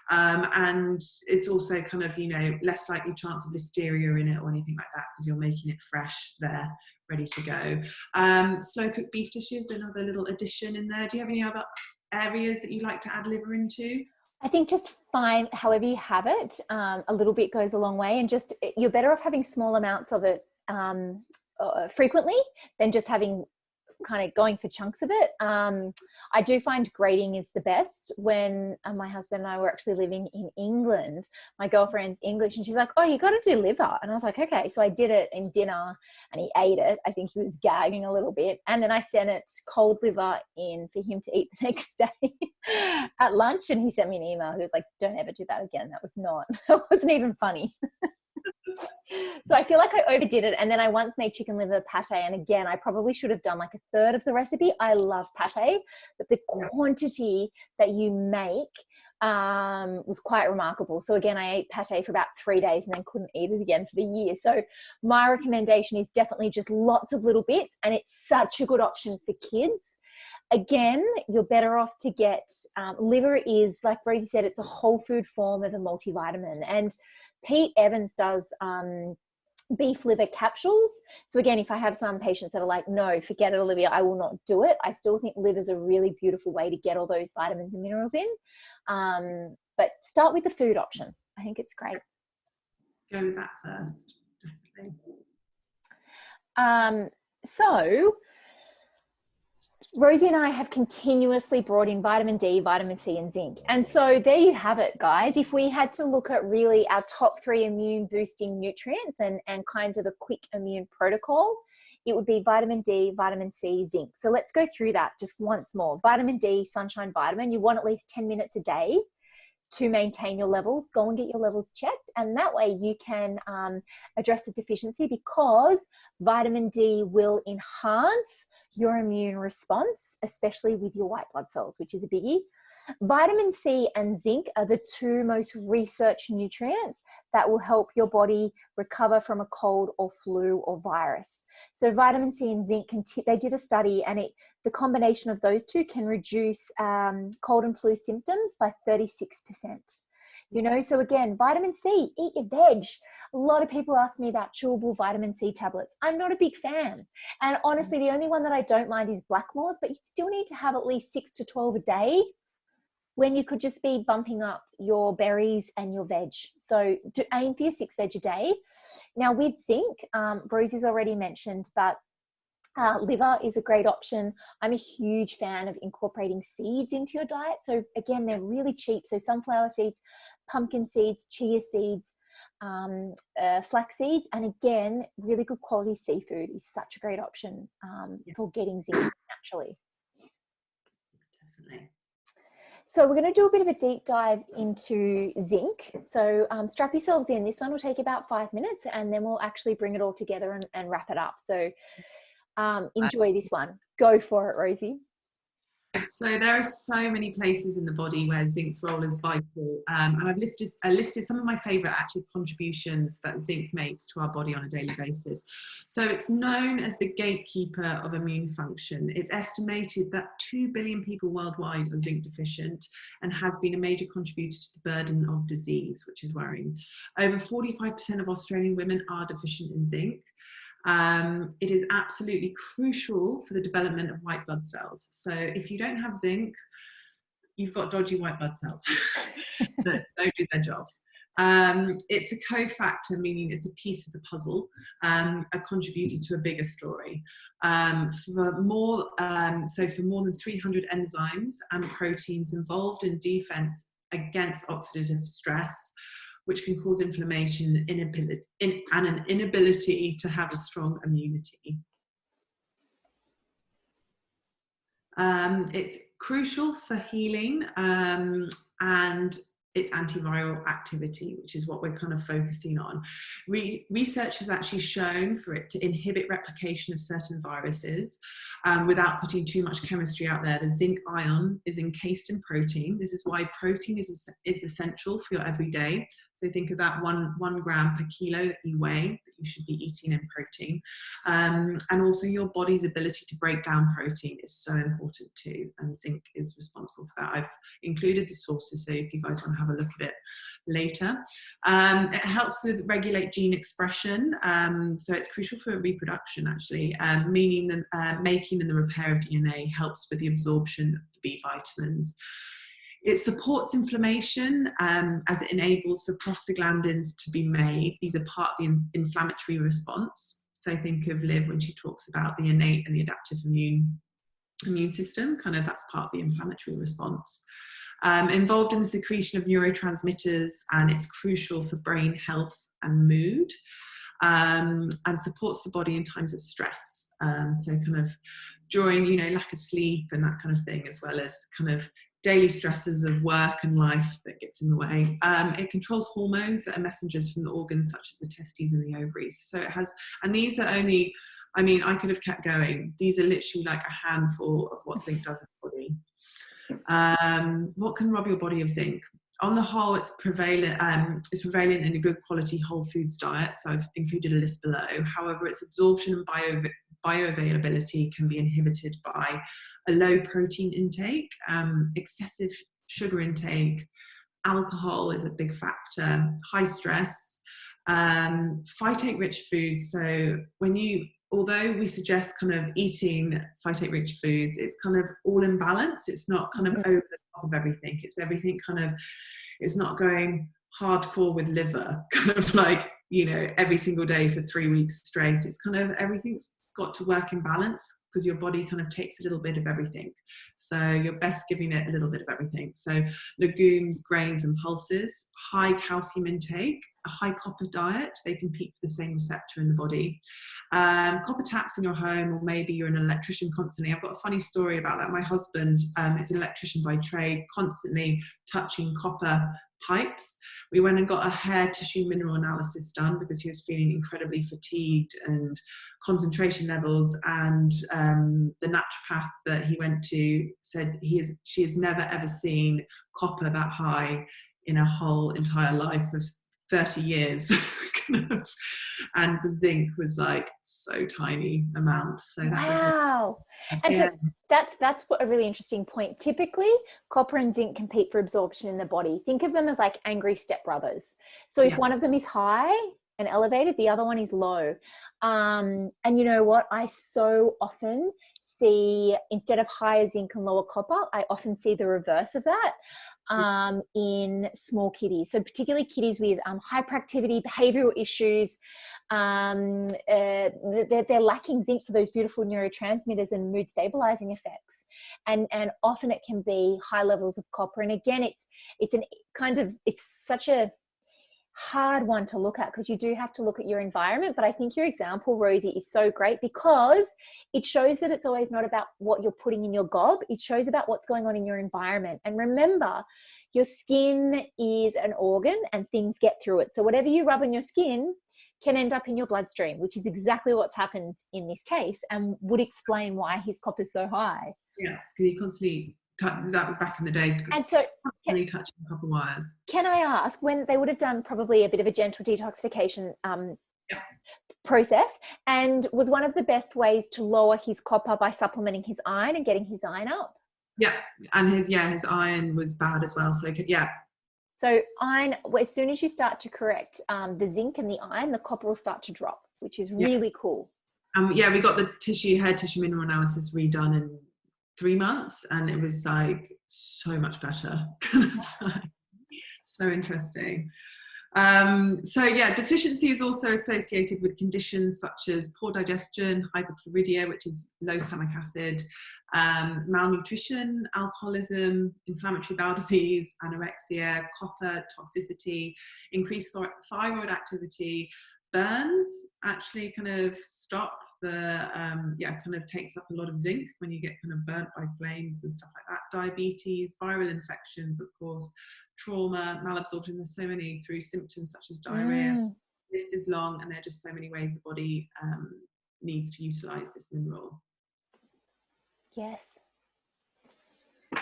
And it's also kind of, you know, less likely chance of listeria in it or anything like that because you're making it fresh there, ready to go. Slow cooked beef dishes, another little addition in there. Do you have any other areas that you like to add liver into? I think just fine, however you have it, a little bit goes a long way, and just you're better off having small amounts of it frequently than just having kind of going for chunks of it. I do find grating is the best. When my husband and I were actually living in England, my girlfriend's English, and she's like, oh, you got to do liver. And I was like, okay. So I did it in dinner and he ate it. I think he was gagging a little bit. And then I sent it cold liver in for him to eat the next day at lunch. And he sent me an email. He was like, don't ever do that again. That wasn't even funny. So I feel like I overdid it. And then I once made chicken liver pate. And again, I probably should have done like a third of the recipe. I love pate, but the quantity that you make was quite remarkable. So again, I ate pate for about 3 days and then couldn't eat it again for the year. So my recommendation is definitely just lots of little bits. And it's such a good option for kids. Again, you're better off to get, liver is, like Rosie said, it's a whole food form of a multivitamin. And Pete Evans does beef liver capsules. So again, if I have some patients that are like, no, forget it, Olivia, I will not do it. I still think liver is a really beautiful way to get all those vitamins and minerals in. But start with the food option. I think it's great. Go with that first, definitely. So Rosie and I have continuously brought in vitamin D, vitamin C, and zinc. And so there you have it, guys. If we had to look at really our top 3 immune boosting nutrients and kind of a quick immune protocol, it would be vitamin D, vitamin C, zinc. So let's go through that just once more. Vitamin D, sunshine vitamin, you want at least 10 minutes a day to maintain your levels. Go and get your levels checked, and that way you can address the deficiency, because vitamin D will enhance your immune response, especially with your white blood cells, which is a biggie. Vitamin C and zinc are the 2 most researched nutrients that will help your body recover from a cold or flu or virus. So vitamin C and zinc, they did a study, and the combination of those 2 can reduce cold and flu symptoms by 36%. You know, so again, vitamin C, eat your veg. A lot of people ask me about chewable vitamin C tablets. I'm not a big fan. And honestly, the only one that I don't mind is Blackmores, but you still need to have at least 6 to 12 a day, when you could just be bumping up your berries and your veg. So aim for your 6 veg a day. Now with zinc, Rosie's already mentioned, but liver is a great option. I'm a huge fan of incorporating seeds into your diet. So again, they're really cheap. So sunflower seeds, pumpkin seeds, chia seeds, flax seeds, and again, really good quality seafood is such a great option for getting zinc naturally. Definitely. So we're going to do a bit of a deep dive into zinc. So strap yourselves in. This one will take about 5 minutes, and then we'll actually bring it all together and wrap it up. So enjoy this one. Go for it, Rosie. So there are so many places in the body where zinc's role is vital, and I've listed some of my favourite actual contributions that zinc makes to our body on a daily basis. So it's known as the gatekeeper of immune function. It's estimated that 2 billion people worldwide are zinc deficient, and has been a major contributor to the burden of disease, which is worrying. Over 45% of Australian women are deficient in zinc. It is absolutely crucial for the development of white blood cells. So if you don't have zinc, you've got dodgy white blood cells that don't do their job. It's a cofactor, meaning it's a piece of the puzzle, a contributor to a bigger story. For more than 300 enzymes and proteins involved in defense against oxidative stress, which can cause inflammation and an inability to have a strong immunity. It's crucial for healing and its antiviral activity, which is what we're kind of focusing on. Research has actually shown for it to inhibit replication of certain viruses without putting too much chemistry out there. The zinc ion is encased in protein. This is why protein is essential for your everyday. So think of that one gram per kilo that you weigh, that you should be eating in protein. And also your body's ability to break down protein is so important too. And zinc is responsible for that. I've included the sources, so if you guys want to have a look at it later. It helps with regulate gene expression. So it's crucial for reproduction actually, meaning that making and the repair of DNA helps with the absorption of the B vitamins. It supports inflammation as it enables for prostaglandins to be made. These are part of the inflammatory response. So think of Liv when she talks about the innate and the adaptive immune system, kind of that's part of the inflammatory response. Involved in the secretion of neurotransmitters, and it's crucial for brain health and mood, and supports the body in times of stress. So kind of during, lack of sleep and that kind of thing, as well as kind of daily stresses of work and life that gets in the way. It controls hormones that are messengers from the organs such as the testes and the ovaries. So it has, and these are only, I mean, I could have kept going. These are literally like a handful of what zinc does in the body. What can rob your body of zinc? On the whole, it's prevalent in a good quality whole foods diet. So I've included a list below. However, its absorption and bioavailability can be inhibited by a low protein intake, excessive sugar intake, alcohol is a big factor, high stress, phytate-rich foods. So although we suggest kind of eating phytate-rich foods, it's kind of all in balance. It's not kind of over the top of everything. It's everything kind of, it's not going hardcore with liver, kind of like, you know, every single day for 3 weeks straight. It's kind of everything's got to work in balance, because your body kind of takes a little bit of everything. So you're best giving it a little bit of everything. So legumes, grains and pulses, high calcium intake, a high copper diet. They compete for the same receptor in the body. Copper taps in your home, or maybe you're an electrician constantly. I've got a funny story about that. My husband is an electrician by trade, constantly touching copper pipes. We went and got a hair tissue mineral analysis done because he was feeling incredibly fatigued and concentration levels, and the naturopath that he went to said she has never ever seen copper that high in a whole entire life of 30 years. And the zinc was like so tiny amount. So that wow. was, And yeah. so that's a really interesting point. Typically, copper and zinc compete for absorption in the body. Think of them as like angry stepbrothers. So if one of them is high and elevated, the other one is low. And you know what? I so often see, instead of higher zinc and lower copper, I often see the reverse of that in small kiddies. So particularly kiddies with hyperactivity, behavioral issues, they're lacking zinc for those beautiful neurotransmitters and mood stabilizing effects. And often it can be high levels of copper. And again, it's such a hard one to look at, because you do have to look at your environment. But I think your example, Rosie, is so great, because it shows that it's always not about what you're putting in your gob. It shows about what's going on in your environment. And remember, your skin is an organ and things get through it. So whatever you rub on your skin can end up in your bloodstream, which is exactly what's happened in this case, and would explain why his copper's so high. Yeah, because he constantly that was back in the day. And so constantly touching copper wires. Can I ask, when they would have done probably a bit of a gentle detoxification process, and was one of the best ways to lower his copper by supplementing his iron and getting his iron up? Yeah, and his iron was bad as well. So yeah. So iron, as soon as you start to correct the zinc and the iron, the copper will start to drop, which is really cool. Yeah, we got the hair tissue mineral analysis redone in 3 months, and it was like so much better. So interesting. So yeah, deficiency is also associated with conditions such as poor digestion, hyperchlorhydria, which is low stomach acid, malnutrition, alcoholism, inflammatory bowel disease, anorexia, copper toxicity, increased thyroid activity. Burns actually kind of stop the kind of takes up a lot of zinc when you get kind of burnt by flames and stuff like that. Diabetes, viral infections, of course, trauma, malabsorption. There's so many through symptoms such as diarrhea. List is long, and there are just so many ways the body needs to utilize this mineral. Yes.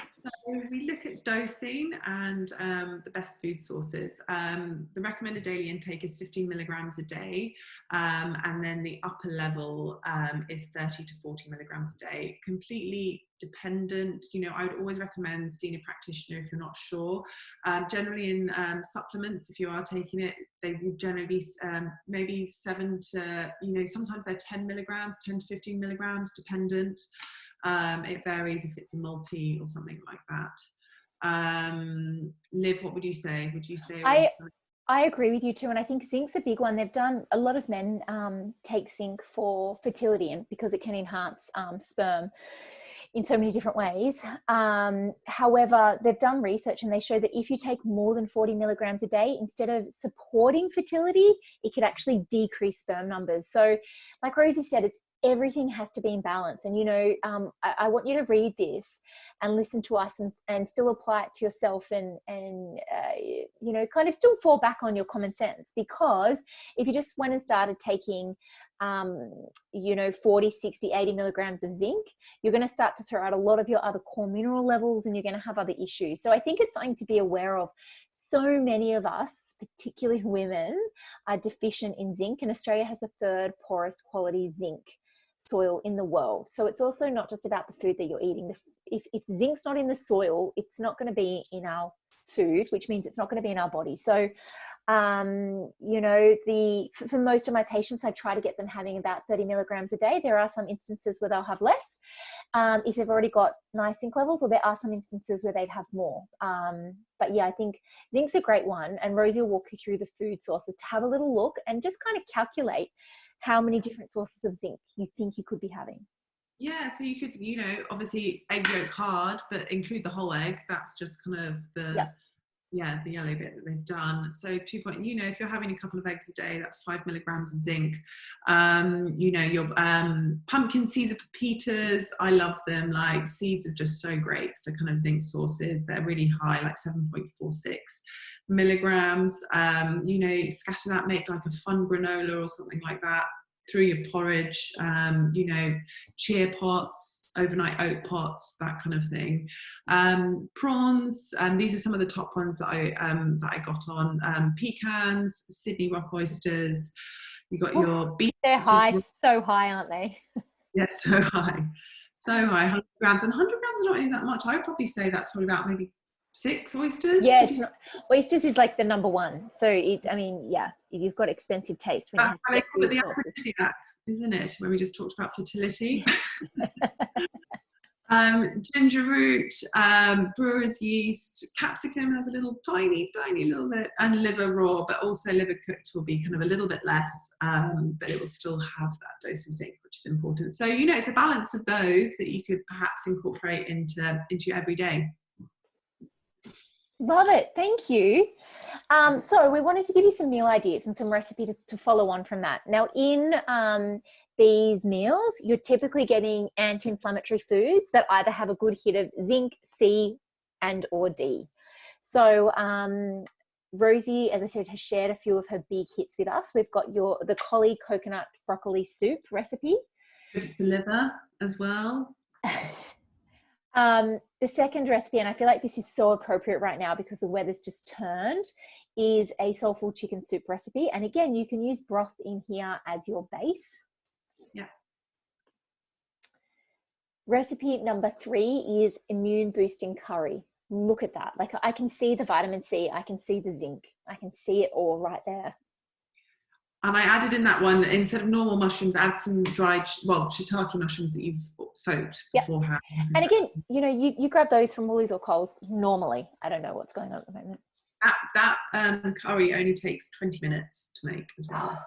So we look at dosing and the best food sources. The recommended daily intake is 15 milligrams a day, and then the upper level is 30 to 40 milligrams a day. Completely dependent. You know, I would always recommend seeing a practitioner if you're not sure. Generally in supplements, if you are taking it, they will generally be maybe 7 to, you know, sometimes they're 10 milligrams, 10 to 15 milligrams, dependent. It varies if it's a multi or something like that. Liv, what would you say? Would you say? I agree with you too, and I think zinc's a big one. They've done, a lot of men take zinc for fertility, and because it can enhance sperm in so many different ways. However, they've done research and they show that if you take more than 40 milligrams a day, instead of supporting fertility, it could actually decrease sperm numbers. So like Rosie said, everything has to be in balance. And, you know, I want you to read this and listen to us and still apply it to yourself and you know, kind of still fall back on your common sense. Because if you just went and started taking, you know, 40, 60, 80 milligrams of zinc, you're going to start to throw out a lot of your other core mineral levels, and you're going to have other issues. So I think it's something to be aware of. So many of us, particularly women, are deficient in zinc, and Australia has the 3rd poorest quality zinc soil in the world. So it's also not just about the food that you're eating. If zinc's not in the soil, it's not going to be in our food, which means it's not going to be in our body. So you know, for most of my patients, I try to get them having about 30 milligrams a day. There are some instances where they'll have less, if they've already got nice zinc levels, or there are some instances where they'd have more. But yeah, I think zinc's a great one, and Rosie will walk you through the food sources to have a little look and just kind of calculate how many different sources of zinc you think you could be having. Yeah, so you could, obviously egg yolk hard, but include the whole egg. That's just kind of the the yellow bit that they've done. So if you're having a couple of eggs a day, that's 5 milligrams of zinc. Your pumpkin seeds or pepitas, I love them. Like, seeds are just so great for kind of zinc sources. They're really high, like 7.46 milligrams. Scatter that, make like a fun granola or something like that through your porridge. Chia pots, overnight oat pots, that kind of thing. Prawns, these are some of the top ones that I got on. Pecans, Sydney rock oysters. You got your beef. They're high, so high, aren't they? Yeah, so high. 100 grams. And 100 grams is not even that much. I would probably say that's probably about maybe 6 oysters. Yeah, oysters is like the number one. So you've got expensive taste when you have they call it the aphrodisiac, isn't it? When we just talked about fertility. Ginger root, brewer's yeast, capsicum has a little tiny little bit, and liver raw, but also liver cooked will be kind of a little bit less, but it will still have that dose of zinc, which is important. So, it's a balance of those that you could perhaps incorporate into your everyday. Love it. Thank you. So we wanted to give you some meal ideas and some recipes to follow on from that. Now, in these meals, you're typically getting anti-inflammatory foods that either have a good hit of zinc, C, and or D. So Rosie, as I said, has shared a few of her big hits with us. We've got the Collie coconut broccoli soup recipe. Good for liver as well. The second recipe, and I feel like this is so appropriate right now because the weather's just turned, is a soulful chicken soup recipe. And again, you can use broth in here as your base. Yeah. Recipe number 3 is immune boosting curry. Look at that. Like, I can see the vitamin C, I can see the zinc, I can see it all right there. And I added in that one, instead of normal mushrooms, add some dried, shiitake mushrooms that you've soaked beforehand. And again, you grab those from Woolies or Coles normally. I don't know what's going on at the moment. That curry only takes 20 minutes to make as well.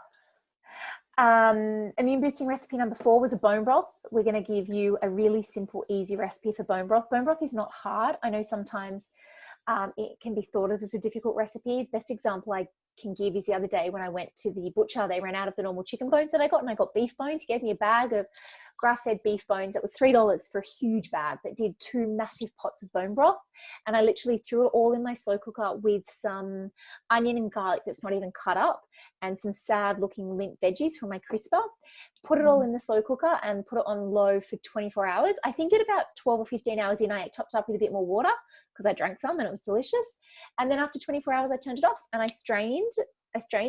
Immune boosting recipe number 4 was a bone broth. We're going to give you a really simple, easy recipe for bone broth. Bone broth is not hard. I know sometimes it can be thought of as a difficult recipe. Best example I can give is the other day when I went to the butcher. They ran out of the normal chicken bones that I got, and I got beef bones. He gave me a bag of grass-fed beef bones. It was $3 for a huge bag that did 2 massive pots of bone broth. And I literally threw it all in my slow cooker with some onion and garlic that's not even cut up, and some sad looking limp veggies from my crisper. Put it all in the slow cooker and put it on low for 24 hours. I think at about 12 or 15 hours in, I topped up with a bit more water because I drank some and it was delicious. And then after 24 hours, I turned it off and I strained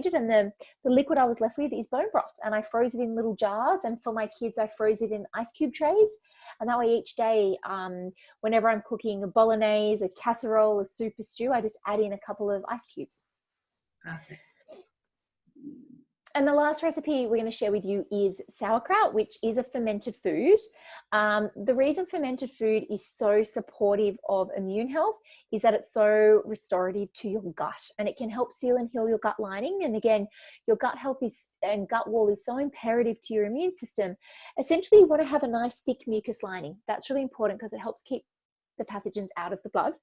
it, and the liquid I was left with is bone broth, and I froze it in little jars. And for my kids, I froze it in ice cube trays, and that way each day, whenever I'm cooking a bolognese, a casserole, a soup, a stew, I just add in a couple of ice cubes. Perfect. And the last recipe we're going to share with you is sauerkraut, which is a fermented food. The reason fermented food is so supportive of immune health is that it's so restorative to your gut, and it can help seal and heal your gut lining. And again, your gut health and gut wall is so imperative to your immune system. Essentially, you want to have a nice thick mucus lining. That's really important because it helps keep the pathogens out of the blood.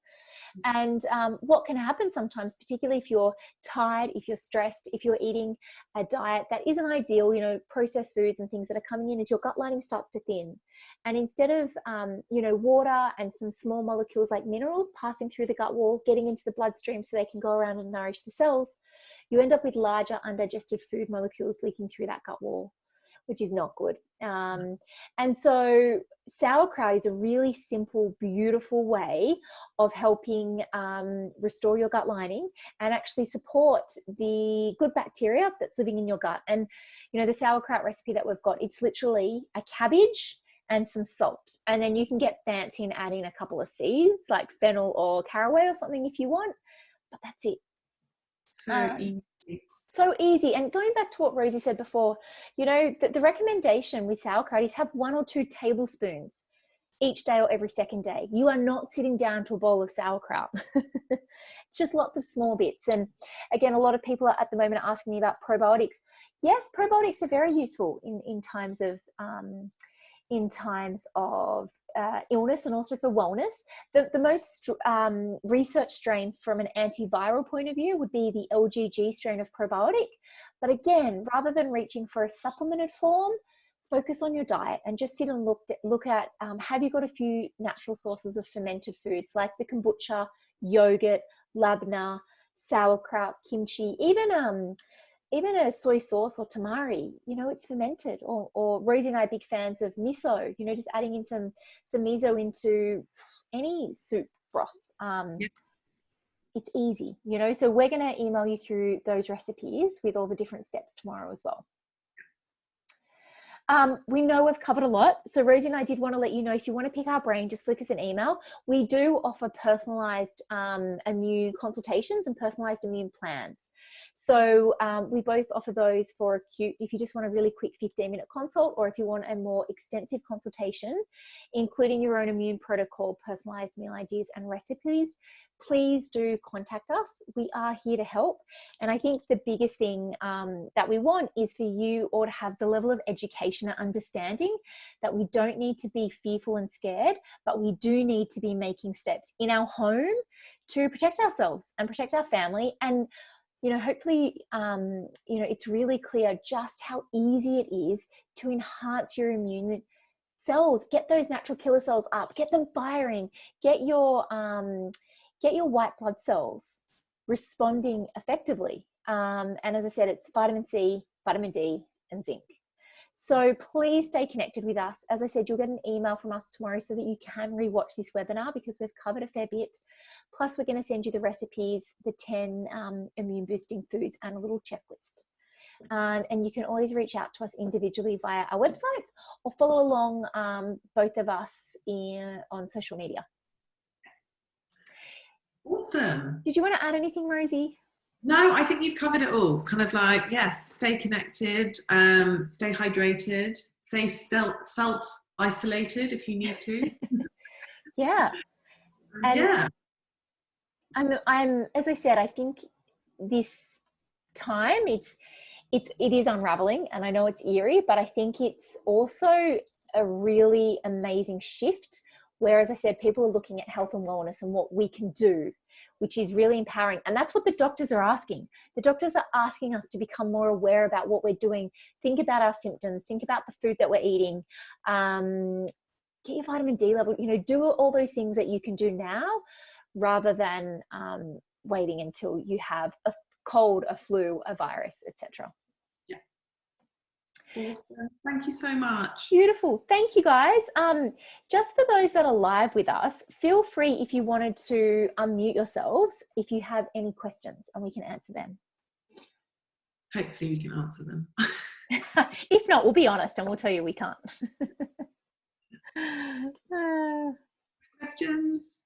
And what can happen sometimes, particularly if you're tired, if you're stressed, if you're eating a diet that isn't ideal, processed foods and things that are coming in, is your gut lining starts to thin. And instead of, water and some small molecules like minerals passing through the gut wall, getting into the bloodstream so they can go around and nourish the cells, you end up with larger undigested food molecules leaking through that gut wall, which is not good. And so sauerkraut is a really simple, beautiful way of helping restore your gut lining and actually support the good bacteria that's living in your gut. And, the sauerkraut recipe that we've got, it's literally a cabbage and some salt. And then you can get fancy and add in a couple of seeds like fennel or caraway or something if you want, but that's it. So easy. So easy. And going back to what Rosie said before, the recommendation with sauerkraut is have 1 or 2 tablespoons. each day or every second day. You are not sitting down to a bowl of sauerkraut. It's just lots of small bits. And again, a lot of people are at the moment asking me about probiotics. Yes, probiotics are very useful in times of illness and also for wellness. The most research strain from an antiviral point of view would be the LGG strain of probiotic. But again, rather than reaching for a supplemented form, focus on your diet and just sit and look at have you got a few natural sources of fermented foods like the kombucha, yogurt, labna, sauerkraut, kimchi, even a soy sauce or tamari, you know, it's fermented. Or Rosie and I are big fans of miso, you know, just adding in some miso into any soup broth. Yeah. It's easy, you know, so we're going to email you through those recipes with all the different steps tomorrow as well. We know we've covered a lot. So Rosie and I did want to let you know, if you want to pick our brain, just flick us an email. We do offer personalized immune consultations and personalized immune plans. So we both offer those for acute, if you just want a really quick 15-minute consult, or if you want a more extensive consultation, including your own immune protocol, personalized meal ideas and recipes, please do contact us. We are here to help. And I think the biggest thing that we want is for you all to have the level of education and understanding that we don't need to be fearful and scared, but we do need to be making steps in our home to protect ourselves and protect our family. And, you know, hopefully, you know, it's really clear just how easy it is to enhance your immune cells, get those natural killer cells up, get them firing, get your white blood cells responding effectively. And as I said, it's vitamin C, vitamin D, and zinc. So please stay connected with us. As I said, you'll get an email from us tomorrow so that you can rewatch this webinar because we've covered a fair bit. Plus, we're going to send you the recipes, the 10 immune boosting foods, and a little checklist. And you can always reach out to us individually via our websites or follow along both of us on social media. Awesome. Did you want to add anything, Rosie? No, I think you've covered it all. Kind of like, yes, stay connected, stay hydrated, stay self-isolated if you need to. Yeah. And yeah. I'm, as I said, I think this time it is unraveling, and I know it's eerie, but I think it's also a really amazing shift where, as I said, people are looking at health and wellness and what we can do, which is really empowering. And that's what the doctors are asking. The doctors are asking us to become more aware about what we're doing, think about our symptoms, think about the food that we're eating, get your vitamin D level, you know, do all those things that you can do now rather than waiting until you have a cold, a flu, a virus, etc. Awesome. Thank you so much. Beautiful. Thank you, guys. Just for those that are live with us, feel free if you wanted to unmute yourselves if you have any questions and we can answer them. Hopefully we can answer them. If not, we'll be honest and we'll tell you we can't. Questions?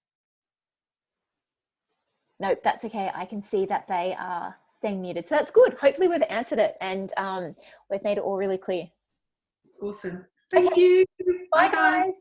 Nope, that's okay. I can see that they are staying muted. So that's good. Hopefully we've answered it and we've made it all really clear. Awesome. Thank you. Bye, guys.